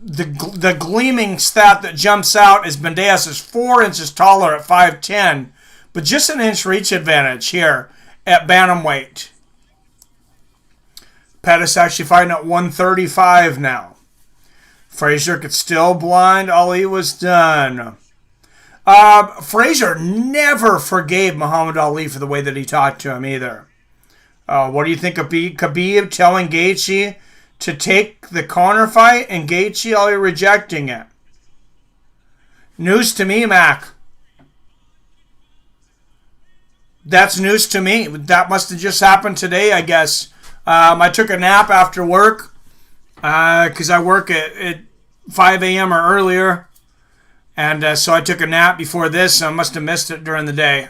The gleaming stat that jumps out is Bandejas is 4 inches taller at 5'10", but just an inch reach advantage here at bantamweight. Pettis actually fighting at 135 now. Frazier could still blind. Ali was done. Frazier never forgave Muhammad Ali for the way that he talked to him either. What do you think of Khabib telling Gaethje to take the corner fight and Gaethje Ali rejecting it? News to me, Mac. That's news to me. That must have just happened today, I guess. I took a nap after work because I work at 5 a.m. or earlier. And so I took a nap before this, so I must have missed it during the day.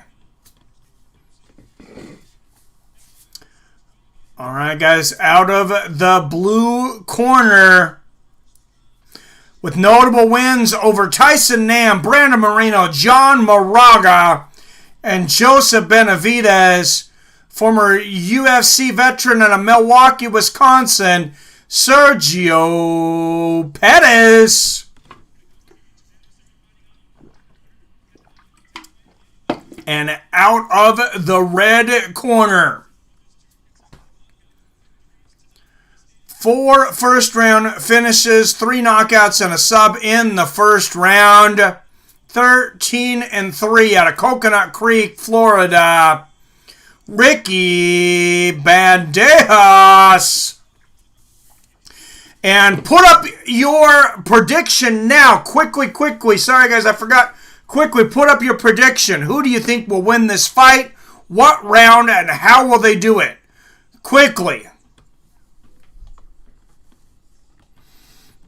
All right, guys, out of the blue corner with notable wins over Tyson Nam, Brandon Moreno, John Moraga, and Joseph Benavidez, former UFC veteran out of Milwaukee, Wisconsin, Sergio Pettis. And out of the red corner, 4 first-round finishes, 3 knockouts and a sub in the first round. 13-3 out of Coconut Creek, Florida, Ricky Bandejas. And put up your prediction now. Quickly. Sorry, guys, I forgot. Quickly, put up your prediction. Who do you think will win this fight? What round and how will they do it? Quickly.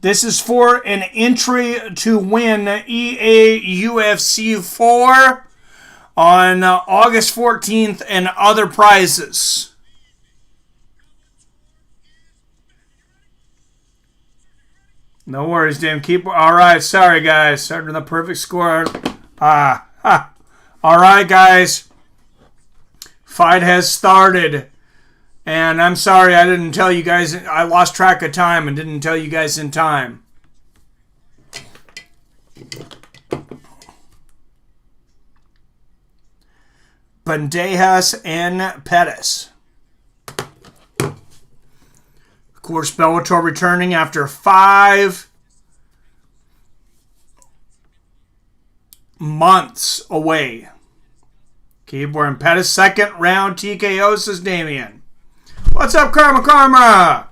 This is for an entry to win EA UFC 4 on August 14th and other prizes. No worries, Dan. All right, sorry, guys. Starting the perfect score. All right, guys. Fight has started. And I'm sorry I didn't tell you guys. I lost track of time and didn't tell you guys in time. Bandejas and Pettis. Of course, Bellator returning after 5 months away. Keyboard and Pettis, second round TKO, says Damien. What's up, Karma?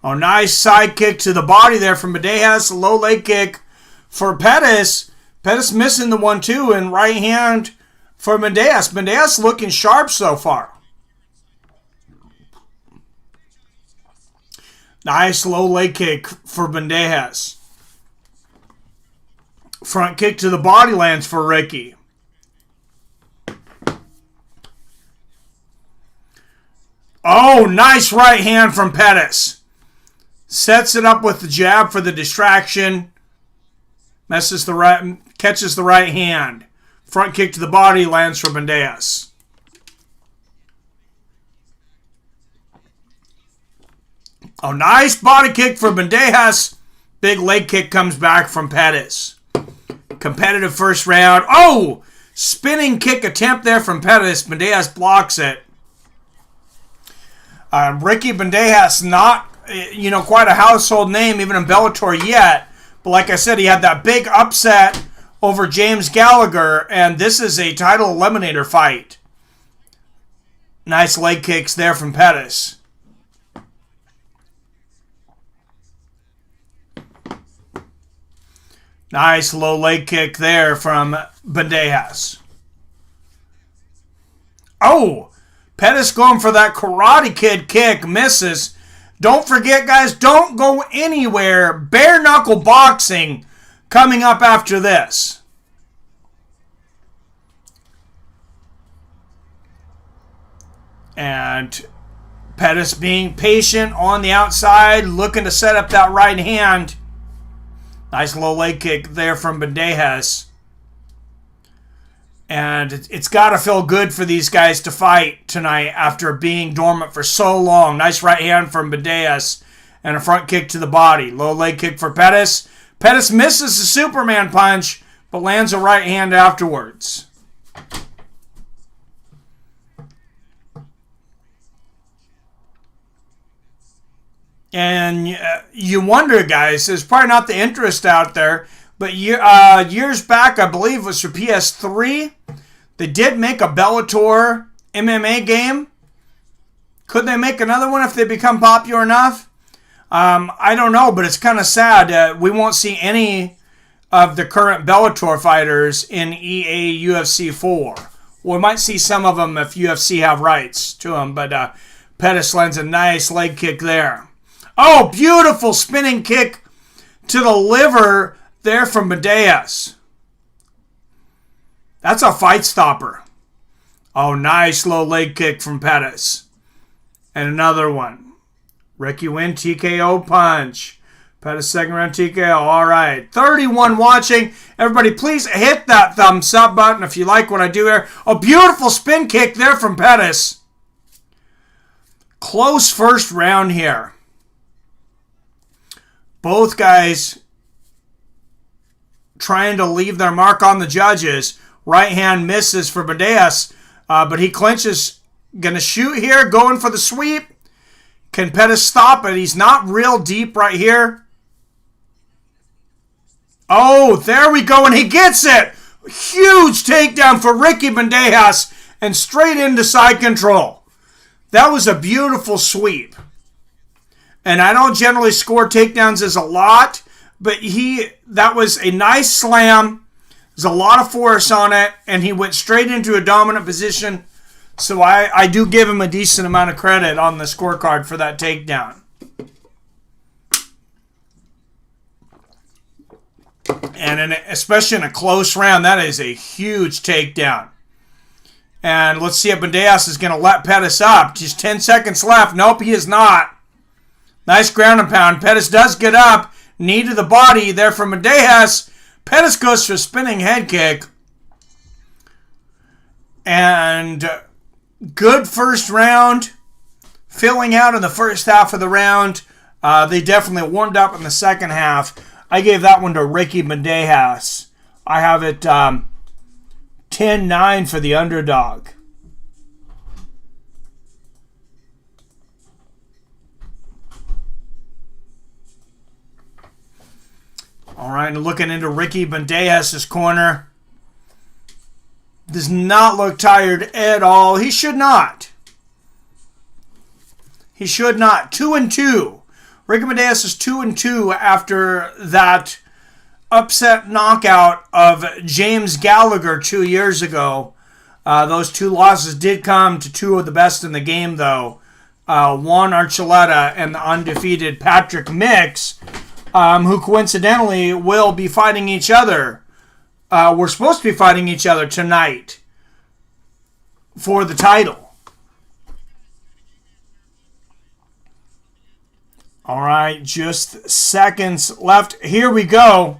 Oh, nice side kick to the body there from Bandejas. Low leg kick for Pettis. Pettis missing the 1-2 and right hand for Bandejas. Bandejas looking sharp so far. Nice low leg kick for Bandejas. Front kick to the body lands for Ricky. Oh, nice right hand from Pettis. Sets it up with the jab for the distraction. Catches the right hand. Front kick to the body lands for Bandejas. Oh, nice body kick for Bandejas. Big leg kick comes back from Pettis. Competitive first round. Oh, spinning kick attempt there from Pettis. Bandejas blocks it. Ricky Bandejas, not, quite a household name even in Bellator yet. But like I said, he had that big upset over James Gallagher, and this is a title eliminator fight. Nice leg kicks there from Pettis. Nice low leg kick there from Bandejas. Oh! Pettis going for that Karate Kid kick, misses. Don't forget, guys, don't go anywhere. Bare knuckle boxing coming up after this. And Pettis being patient on the outside, looking to set up that right hand. Nice low leg kick there from Bandejas. And it's got to feel good for these guys to fight tonight after being dormant for so long. Nice right hand from Bandejas and a front kick to the body. Low leg kick for Pettis. Pettis misses the Superman punch, but lands a right hand afterwards. And you wonder, guys, there's probably not the interest out there, but years back, I believe it was for PS3, they did make a Bellator MMA game. Could they make another one if they become popular enough? I don't know, but it's kind of sad. We won't see any of the current Bellator fighters in EA UFC 4. We might see some of them if UFC have rights to them, but Pettis lands a nice leg kick there. Oh, beautiful spinning kick to the liver there from Bandejas. That's a fight stopper. Oh, nice low leg kick from Pettis. And another one. Ricky win TKO punch. Pettis second round TKO. All right. 31 watching. Everybody, please hit that thumbs up button if you like what I do here. A beautiful spin kick there from Pettis. Close first round here. Both guys trying to leave their mark on the judges. Right hand misses for Bandejas, but he clinches. Going to shoot here, going for the sweep. Can Pettis stop it? He's not real deep right here. Oh, there we go, and he gets it. Huge takedown for Ricky Bandejas and straight into side control. That was a beautiful sweep. And I don't generally score takedowns as a lot, but that was a nice slam. There's a lot of force on it, and he went straight into a dominant position. So I do give him a decent amount of credit on the scorecard for that takedown. And especially in a close round, that is a huge takedown. And let's see if Bandejas is going to let Pettis up. Just 10 seconds left. Nope, he is not. Nice ground and pound. Pettis does get up. Knee to the body there from Bandejas. Pettis goes for a spinning head kick. And good first round. Filling out in the first half of the round. They definitely warmed up in the second half. I gave that one to Ricky Bandejas. I have it 10-9 for the underdog. All right, and looking into Ricky Bandejas' corner. Does not look tired at all. He should not. He should not. 2-2. Ricky Bandejas is 2-2 after that upset knockout of James Gallagher 2 years ago. Those two losses did come to two of the best in the game, though. Juan Archuleta and the undefeated Patrick Mix, who coincidentally will be fighting each other. We're supposed to be fighting each other tonight for the title. All right, just seconds left. Here we go.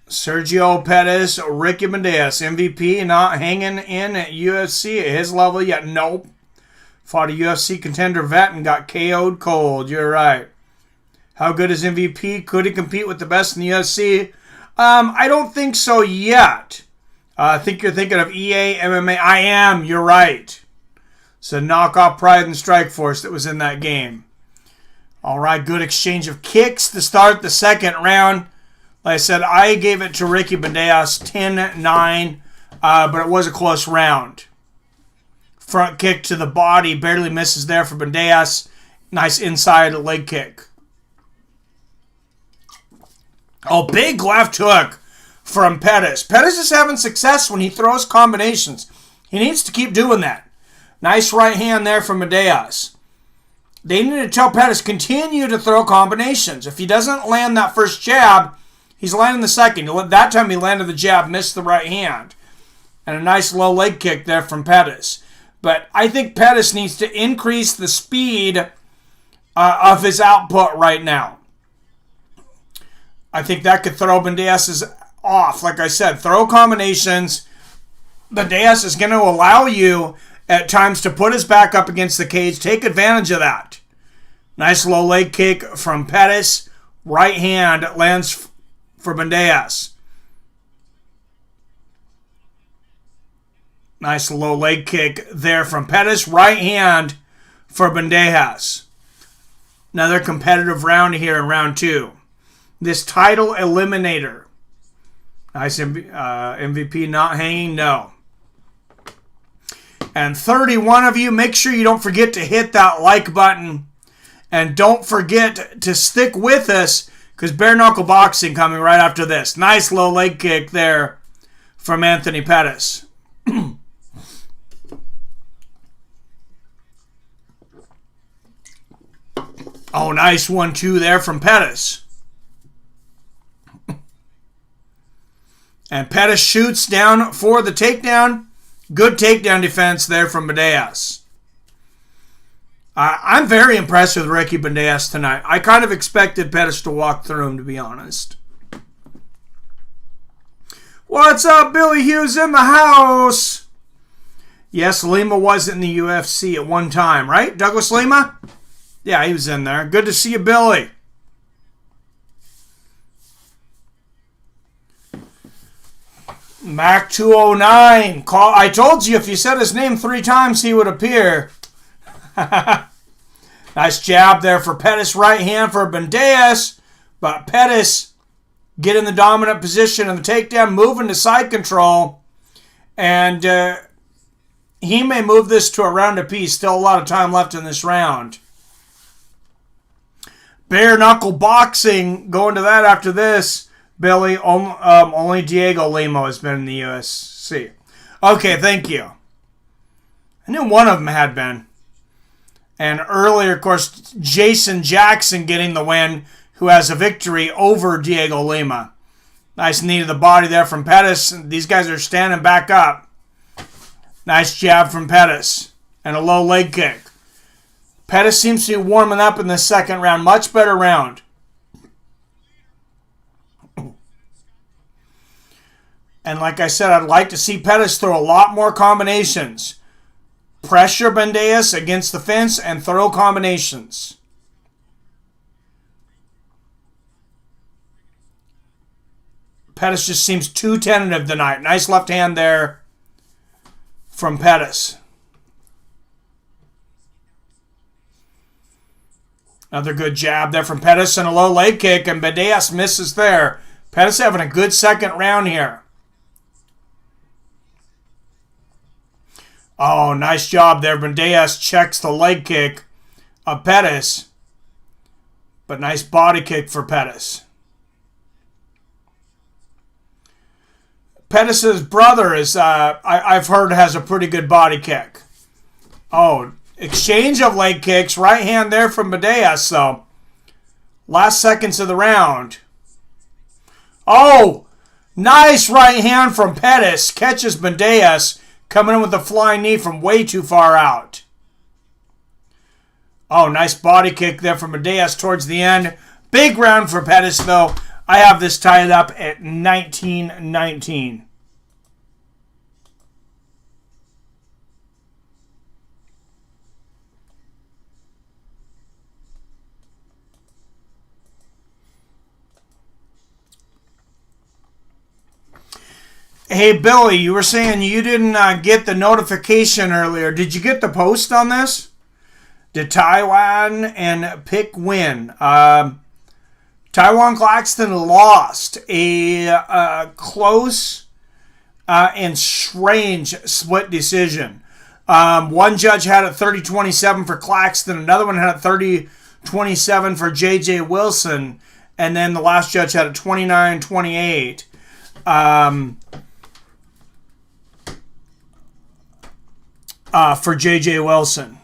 Sergio Pettis, Ricky Bandejas, MVP, not hanging in at UFC at his level yet. Nope. Fought a UFC contender vet and got KO'd cold. You're right. How good is MVP? Could he compete with the best in the UFC? I don't think so yet. I think you're thinking of EA MMA. I am. You're right. So knock off Pride and Strikeforce that was in that game. All right, good exchange of kicks to start the second round. Like I said, I gave it to Ricky Bandejas 10-9, but it was a close round. Front kick to the body, barely misses there for Bandejas. Nice inside leg kick. Oh, big left hook from Pettis. Pettis is having success when he throws combinations. He needs to keep doing that. Nice right hand there from Bandejas. They need to tell Pettis, continue to throw combinations. If he doesn't land that first jab, he's landing the second. That time he landed the jab, missed the right hand. And a nice low leg kick there from Pettis. But I think Pettis needs to increase the speed of his output right now. I think that could throw Bandejas off. Like I said, throw combinations. Bandejas is going to allow you at times to put his back up against the cage. Take advantage of that. Nice low leg kick from Pettis. Right hand lands for Bandejas. Nice low leg kick there from Pettis. Right hand for Bandejas. Another competitive round here in round 2. This title eliminator. Nice MVP not hanging? No. And 31 of you, make sure you don't forget to hit that like button. And don't forget to stick with us, because bare knuckle boxing coming right after this. Nice low leg kick there from Anthony Pettis. Oh, nice 1-2 there from Pettis. And Pettis shoots down for the takedown. Good takedown defense there from Bandejas. I'm very impressed with Ricky Bandejas tonight. I kind of expected Pettis to walk through him, to be honest. What's up, Billy Hughes in the house? Yes, Lima was in the UFC at one time, right? Douglas Lima? Yeah, he was in there. Good to see you, Billy. Mac 209. I told you if you said his name 3 times, he would appear. Nice jab there for Pettis. Right hand for Bandejas. But Pettis getting the dominant position in the takedown, moving to side control. And he may move this to a round apiece. Still a lot of time left in this round. Bare knuckle boxing. Going to that after this. Billy, only Diego Lima has been in the UFC. Okay, thank you. I knew one of them had been. And earlier, of course, Jason Jackson getting the win, who has a victory over Diego Lima. Nice knee to the body there from Pettis. These guys are standing back up. Nice jab from Pettis. And a low leg kick. Pettis seems to be warming up in the second round. Much better round. And like I said, I'd like to see Pettis throw a lot more combinations. Pressure Bandejas against the fence and throw combinations. Pettis just seems too tentative tonight. Nice left hand there from Pettis. Another good jab there from Pettis and a low leg kick, and Bandejas misses there. Pettis having a good second round here. Oh, nice job there. Bandejas checks the leg kick of Pettis. But nice body kick for Pettis. Pettis' brother is, I've heard, has a pretty good body kick. Oh, exchange of leg kicks. Right hand there from Bandejas, though. Last seconds of the round. Oh, nice right hand from Pettis. Catches Bandejas. Coming in with a flying knee from way too far out. Oh, nice body kick there from Bandejas towards the end. Big round for Pettis, though. I have this tied up at 19-19. Hey, Billy, you were saying you didn't get the notification earlier. Did you get the post on this? Did Taiwan and Pick win? Taiwan Claxton lost a close and strange split decision. One judge had it 30-27 for Claxton. Another one had it 30-27 for J.J. Wilson. And then the last judge had it 29-28. for J.J. Wilson.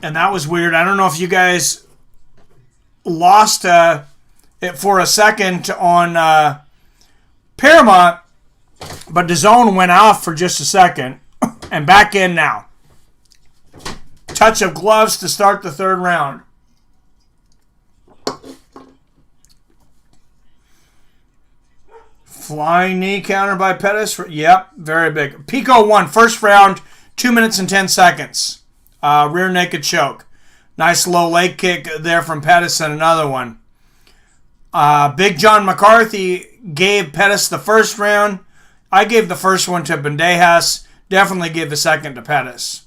And that was weird. I don't know if you guys lost it for a second on Paramount, but DAZN went off for just a second and back in now. Touch of gloves to start the third round. Flying knee counter by Pettis. Yep, very big. Pico won first round, 2 minutes and 10 seconds. Rear naked choke. Nice low leg kick there from Pettis and another one. Big John McCarthy gave Pettis the first round. I gave the first one to Bandejas. Definitely gave the second to Pettis.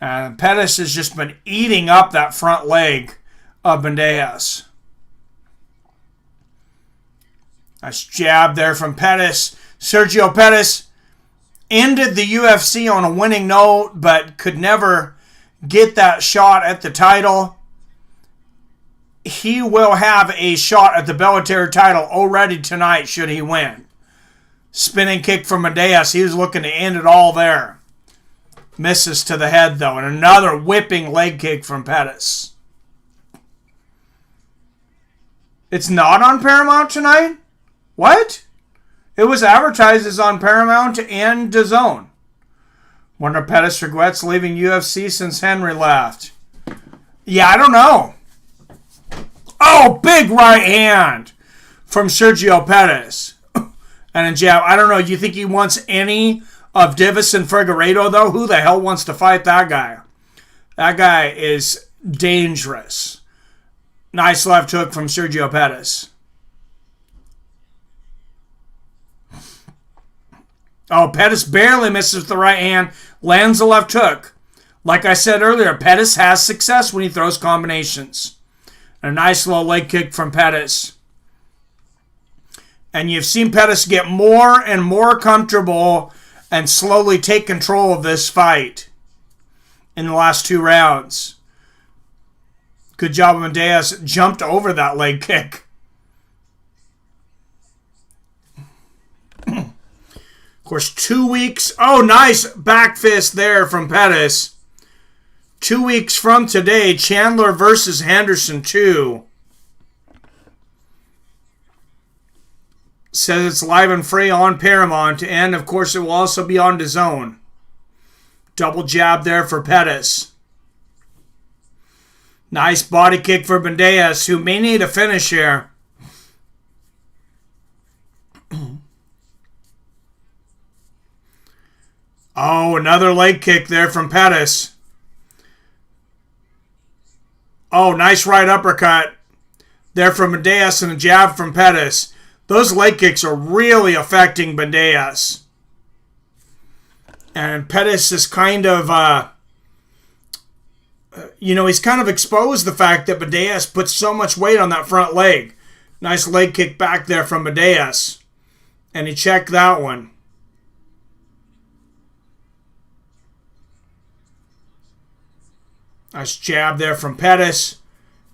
Pettis has just been eating up that front leg of Bandejas. Nice jab there from Pettis. Sergio Pettis ended the UFC on a winning note, but could never get that shot at the title. He will have a shot at the Bellator title already tonight should he win. Spinning kick from Bandejas. He was looking to end it all there. Misses to the head, though. And another whipping leg kick from Pettis. It's not on Paramount tonight? What? It was advertised as on Paramount and DAZN. Wonder Pettis regrets leaving UFC since Henry left. Yeah, I don't know. Oh, big right hand from Sergio Pettis. And a jab. I don't know. Do you think he wants any of Davis and Figueiredo, though? Who the hell wants to fight that guy? That guy is dangerous. Nice left hook from Sergio Pettis. Oh, Pettis barely misses the right hand. Lands the left hook. Like I said earlier, Pettis has success when he throws combinations. A nice low leg kick from Pettis. And you've seen Pettis get more and more comfortable and slowly take control of this fight in the last 2 rounds. Good job, Bandejas jumped over that leg kick. Of course, 2 weeks. Oh, nice back fist there from Pettis. 2 weeks from today, Chandler versus Henderson 2. Says it's live and free on Paramount, and of course it will also be on DAZN. Double jab there for Pettis. Nice body kick for Bandejas, who may need a finish here. Oh, another leg kick there from Pettis. Oh, nice right uppercut there from Bandejas and a jab from Pettis. Those leg kicks are really affecting Bandejas. And Pettis is kind of, he's kind of exposed the fact that Bandejas puts so much weight on that front leg. Nice leg kick back there from Bandejas. And he checked that one. Nice jab there from Pettis.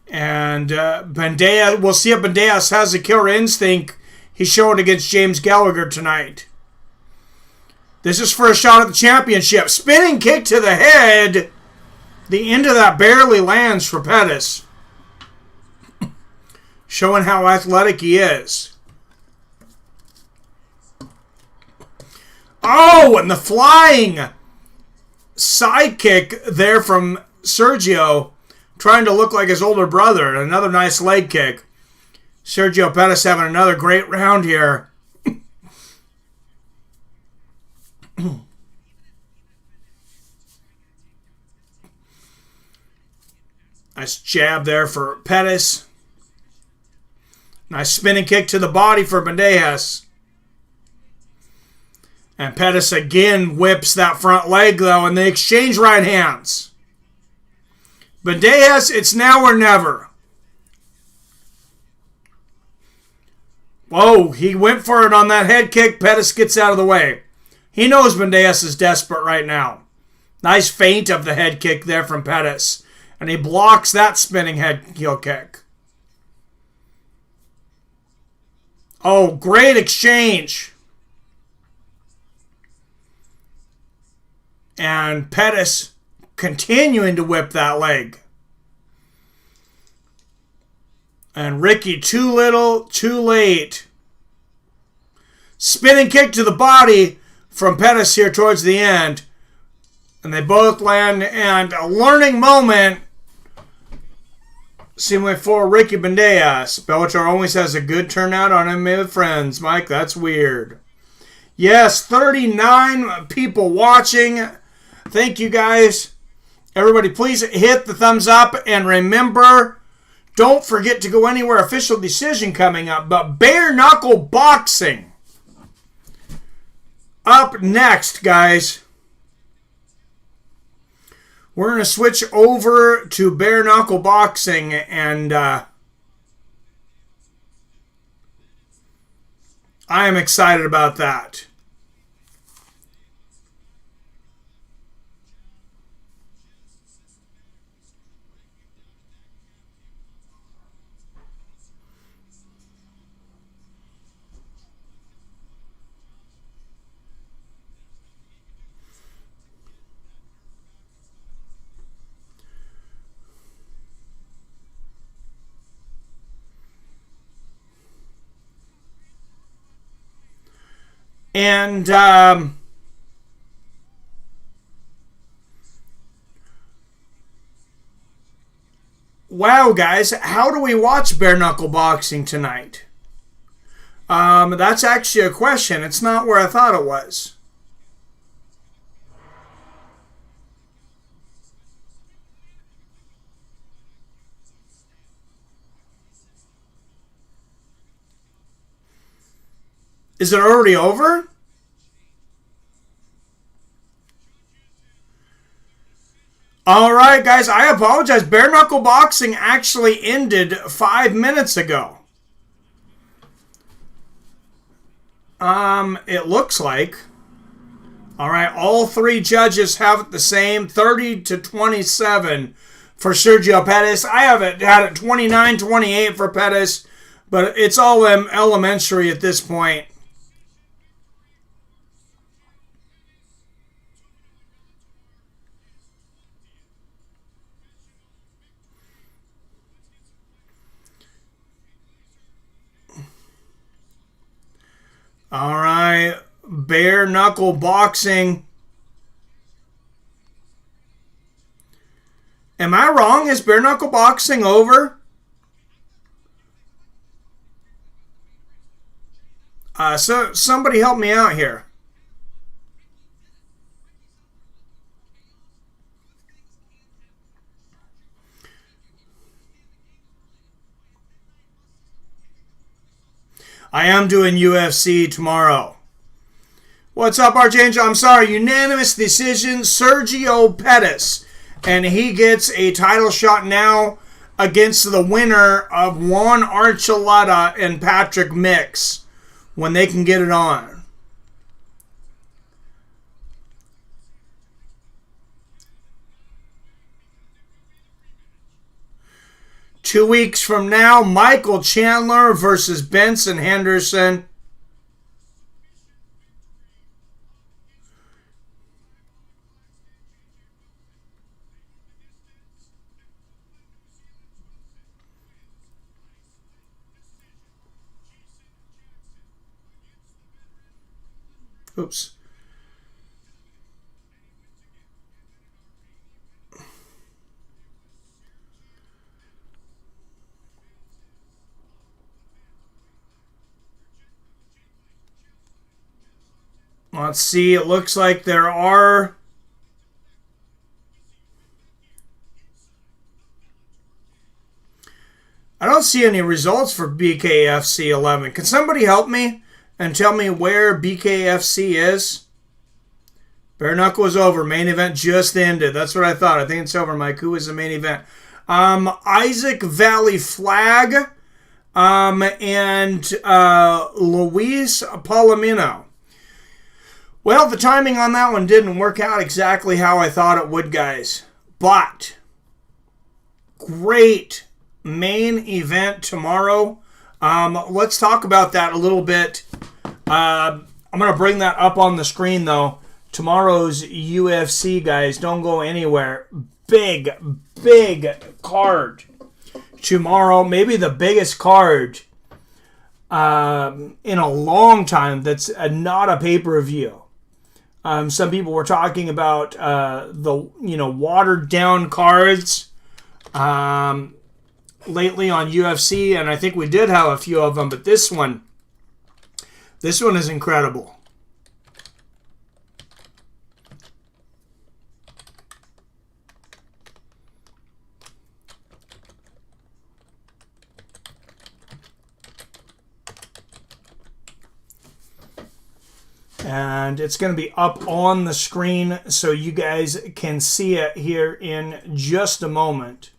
And Bandejas, we'll see if Bandejas has a killer instinct he showed against James Gallagher tonight. This is for a shot at the championship. Spinning kick to the head. The end of that barely lands for Pettis. Showing how athletic he is. Oh, and the flying side kick there from Sergio, trying to look like his older brother. Another nice leg kick. Sergio Pettis having another great round here. Nice jab there for Pettis. Nice spinning kick to the body for Bandejas. And Pettis again whips that front leg, though, and they exchange right hands. Bandejas, it's now or never. Whoa, he went for it on that head kick. Pettis gets out of the way. He knows Bandejas is desperate right now. Nice feint of the head kick there from Pettis. And he blocks that spinning heel kick. Oh, great exchange. And Pettis continuing to whip that leg. And Ricky, too little, too late. Spinning kick to the body from Pettis here towards the end. And they both land. And a learning moment seemingly for Ricky Bandejas. Bellator always has a good turnout on MMA with Friends. Mike, that's weird. Yes, 39 people watching. Thank you guys. Everybody, please hit the thumbs up. And remember, don't forget to go anywhere. Official decision coming up. But bare knuckle boxing up next, guys. We're going to switch over to bare knuckle boxing, and I am excited about that. And wow, guys, how do we watch bare knuckle boxing tonight? That's actually a question. It's not where I thought it was. Is it already over? All right, guys, I apologize. Bare knuckle boxing actually ended 5 minutes ago. It looks like. All right, all three judges have it the same, 30-27 for Sergio Pettis. I have it had it 29-28 for Pettis, but it's all elementary at this point. All right, bare knuckle boxing. Am I wrong? Is bare knuckle boxing over? So somebody help me out here. I am doing UFC tomorrow. What's up, Archangel? I'm sorry. Unanimous decision, Sergio Pettis. And he gets a title shot now against the winner of Juan Archuleta and Patrick Mix when they can get it on. Two weeks from now, Michael Chandler versus Benson Henderson. Oops. Let's see. It looks like there are... I don't see any results for BKFC 11. Can somebody help me and tell me where BKFC is? Bare knuckle is over. Main event just ended. That's what I thought. I think it's over, Mike. Who is the main event? Isaac Valley Flag and Luis Palomino. Well, the timing on that one didn't work out exactly how I thought it would, guys. But great main event tomorrow. Let's talk about that a little bit. I'm going to bring that up on the screen, though, tomorrow's UFC, guys. Don't go anywhere. Big, big card. Tomorrow, maybe the biggest card in a long time that's not a pay-per-view. Some people were talking about the watered down cards lately on UFC, and I think we did have a few of them, but this one is incredible. And it's going to be up on the screen so you guys can see it here in just a moment.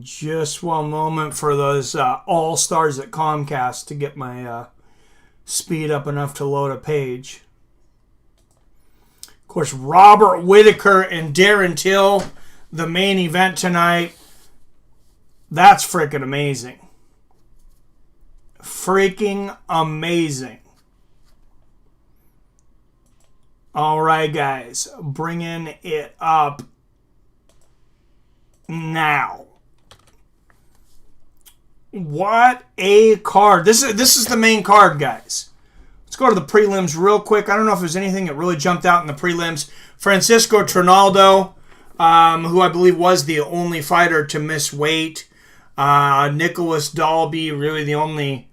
Just one moment for those all-stars at Comcast to get my speed up enough to load a page. Of course, Robert Whittaker and Darren Till, the main event tonight. That's freaking amazing. Freaking amazing. All right, guys. Bringing it up now. What a card. This is the main card, guys. Let's go to the prelims real quick. I don't know if there's anything that really jumped out in the prelims. Francisco Trinaldo, who I believe was the only fighter to miss weight. Nicholas Dalby, really the only...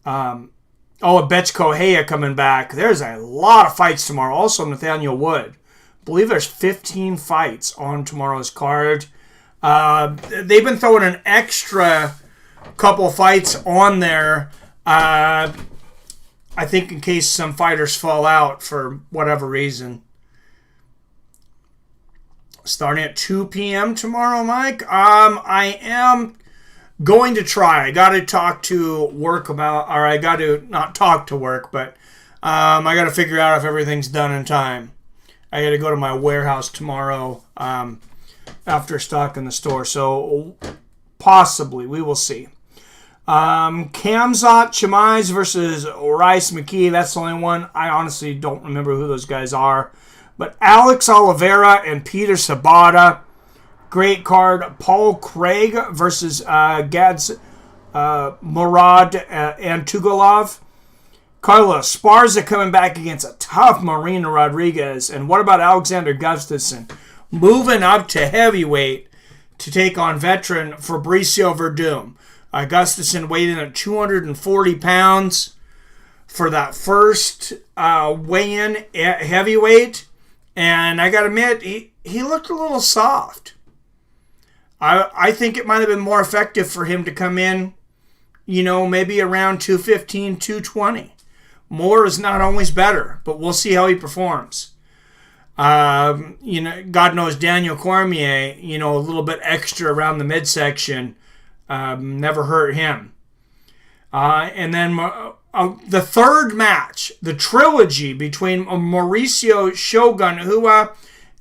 Betch Correia coming back. There's a lot of fights tomorrow. Also, Nathaniel Wood. I believe there's 15 fights on tomorrow's card. They've been throwing an extra couple fights on there, I think in case some fighters fall out for whatever reason. Starting at 2 p.m. tomorrow, Mike. I am going to try. I got to talk to work about, or I got to not talk to work, but I got to figure out if everything's done in time. I got to go to my warehouse tomorrow after stock in the store, so possibly we will see. Khamzat Chimaev versus Rice McKee. That's the only one. I honestly don't remember who those guys are. But Alex Oliveira and Peter Sabata. Great card. Paul Craig versus Murad Antugolov. Carlos Esparza coming back against a tough Marina Rodriguez. And what about Alexander Gustafsson? Moving up to heavyweight to take on veteran Fabricio Verdum. Gustafsson weighed in at 240 pounds for that first weigh-in at heavyweight. And I got to admit, he looked a little soft. I think it might have been more effective for him to come in, maybe around 215, 220. More is not always better, but we'll see how he performs. God knows Daniel Cormier, a little bit extra around the midsection. Never hurt him. And then the third match, the trilogy between Mauricio Shogun Hua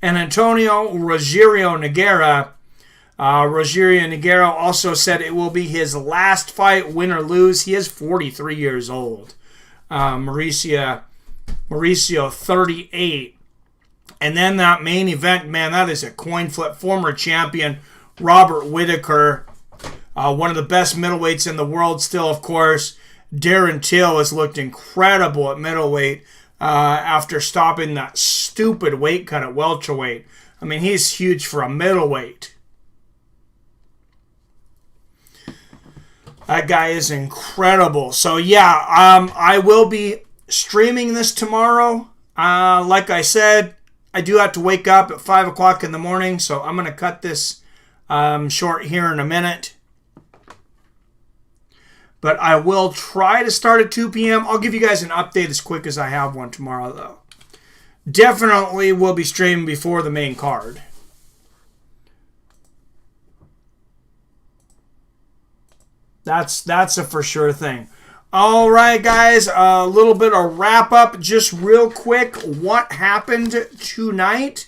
and Antonio Rogerio Nogueira. Rogerio Nogueira also said it will be his last fight, win or lose. He is 43 years old. Mauricio 38. And then that main event, man, that is a coin flip. Former champion Robert Whittaker. One of the best middleweights in the world still, of course. Darren Till has looked incredible at middleweight after stopping that stupid weight cut at welterweight. I mean, he's huge for a middleweight. That guy is incredible. So, yeah, I will be streaming this tomorrow. Like I said, I do have to wake up at 5 o'clock in the morning, so I'm going to cut this short here in a minute. But I will try to start at 2 p.m. I'll give you guys an update as quick as I have one tomorrow, though. Definitely will be streaming before the main card. That's a for sure thing. All right, guys, a little bit of wrap up just real quick. What happened tonight?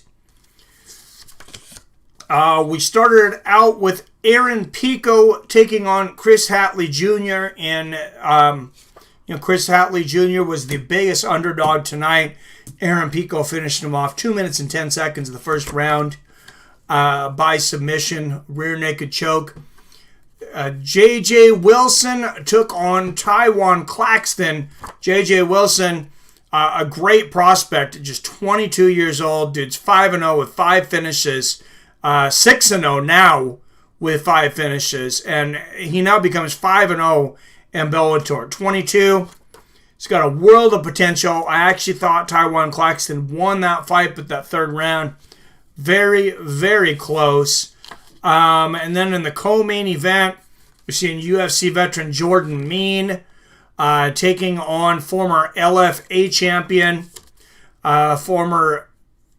We started out with Aaron Pico taking on Chris Hatley Jr. And, Chris Hatley Jr. was the biggest underdog tonight. Aaron Pico finished him off 2 minutes and 10 seconds of the first round by submission, rear naked choke. J.J. Wilson took on Taiwan Claxton. J.J. Wilson, a great prospect, just 22 years old. Dude's 5-0 with 5 finishes. 6-0 now with 5 finishes. And he now becomes 5-0 in Bellator. 22. He's got a world of potential. I actually thought Taiwan Claxton won that fight, but that third round, very, very close. And then in the co-main event, we're seeing UFC veteran Jordan Mean taking on former LFA champion, former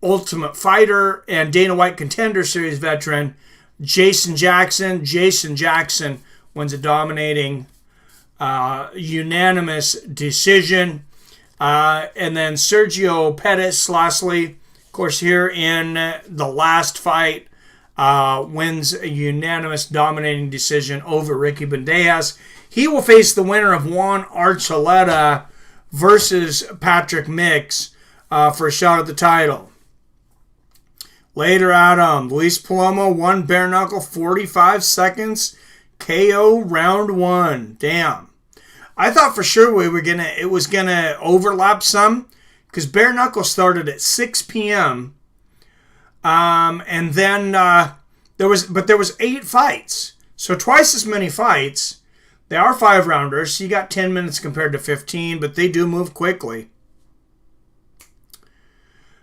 Ultimate Fighter, and Dana White Contender Series veteran Jason Jackson. Jason Jackson wins a dominating unanimous decision. And then Sergio Pettis, lastly, of course, here in the last fight, wins a unanimous dominating decision over Ricky Bandejas. He will face the winner of Juan Archuleta versus Patrick Mix for a shot at the title. Later out, Luis Palomo won bare knuckle 45 seconds KO round 1. Damn. I thought for sure it was gonna overlap some because bare knuckle started at 6 p.m. And then there was 8 fights, so twice as many fights. They are 5-rounders, so you got 10 minutes compared to 15, but they do move quickly.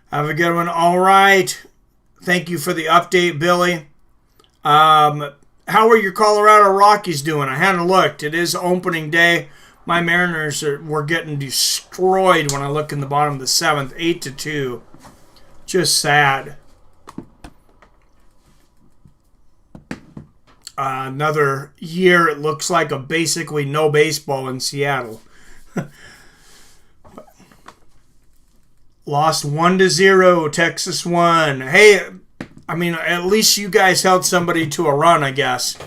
Have a good one. All right. Thank you for the update, Billy. How are your Colorado Rockies doing? I hadn't looked. It is opening day. My Mariners were getting destroyed when I look in the bottom of the 7th, 8-2. Just sad. Another year, it looks like, of basically no baseball in Seattle. Lost 1-0. Texas won. Hey, I mean, at least you guys held somebody to a run, I guess.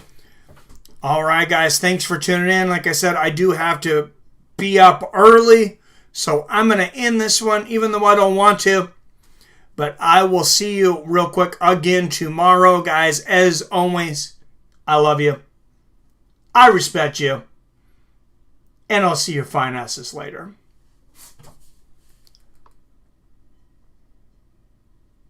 All right, guys. Thanks for tuning in. Like I said, I do have to be up early, so I'm going to end this one, even though I don't want to. But I will see you real quick again tomorrow, guys. As always, I love you. I respect you. And I'll see your fine asses later.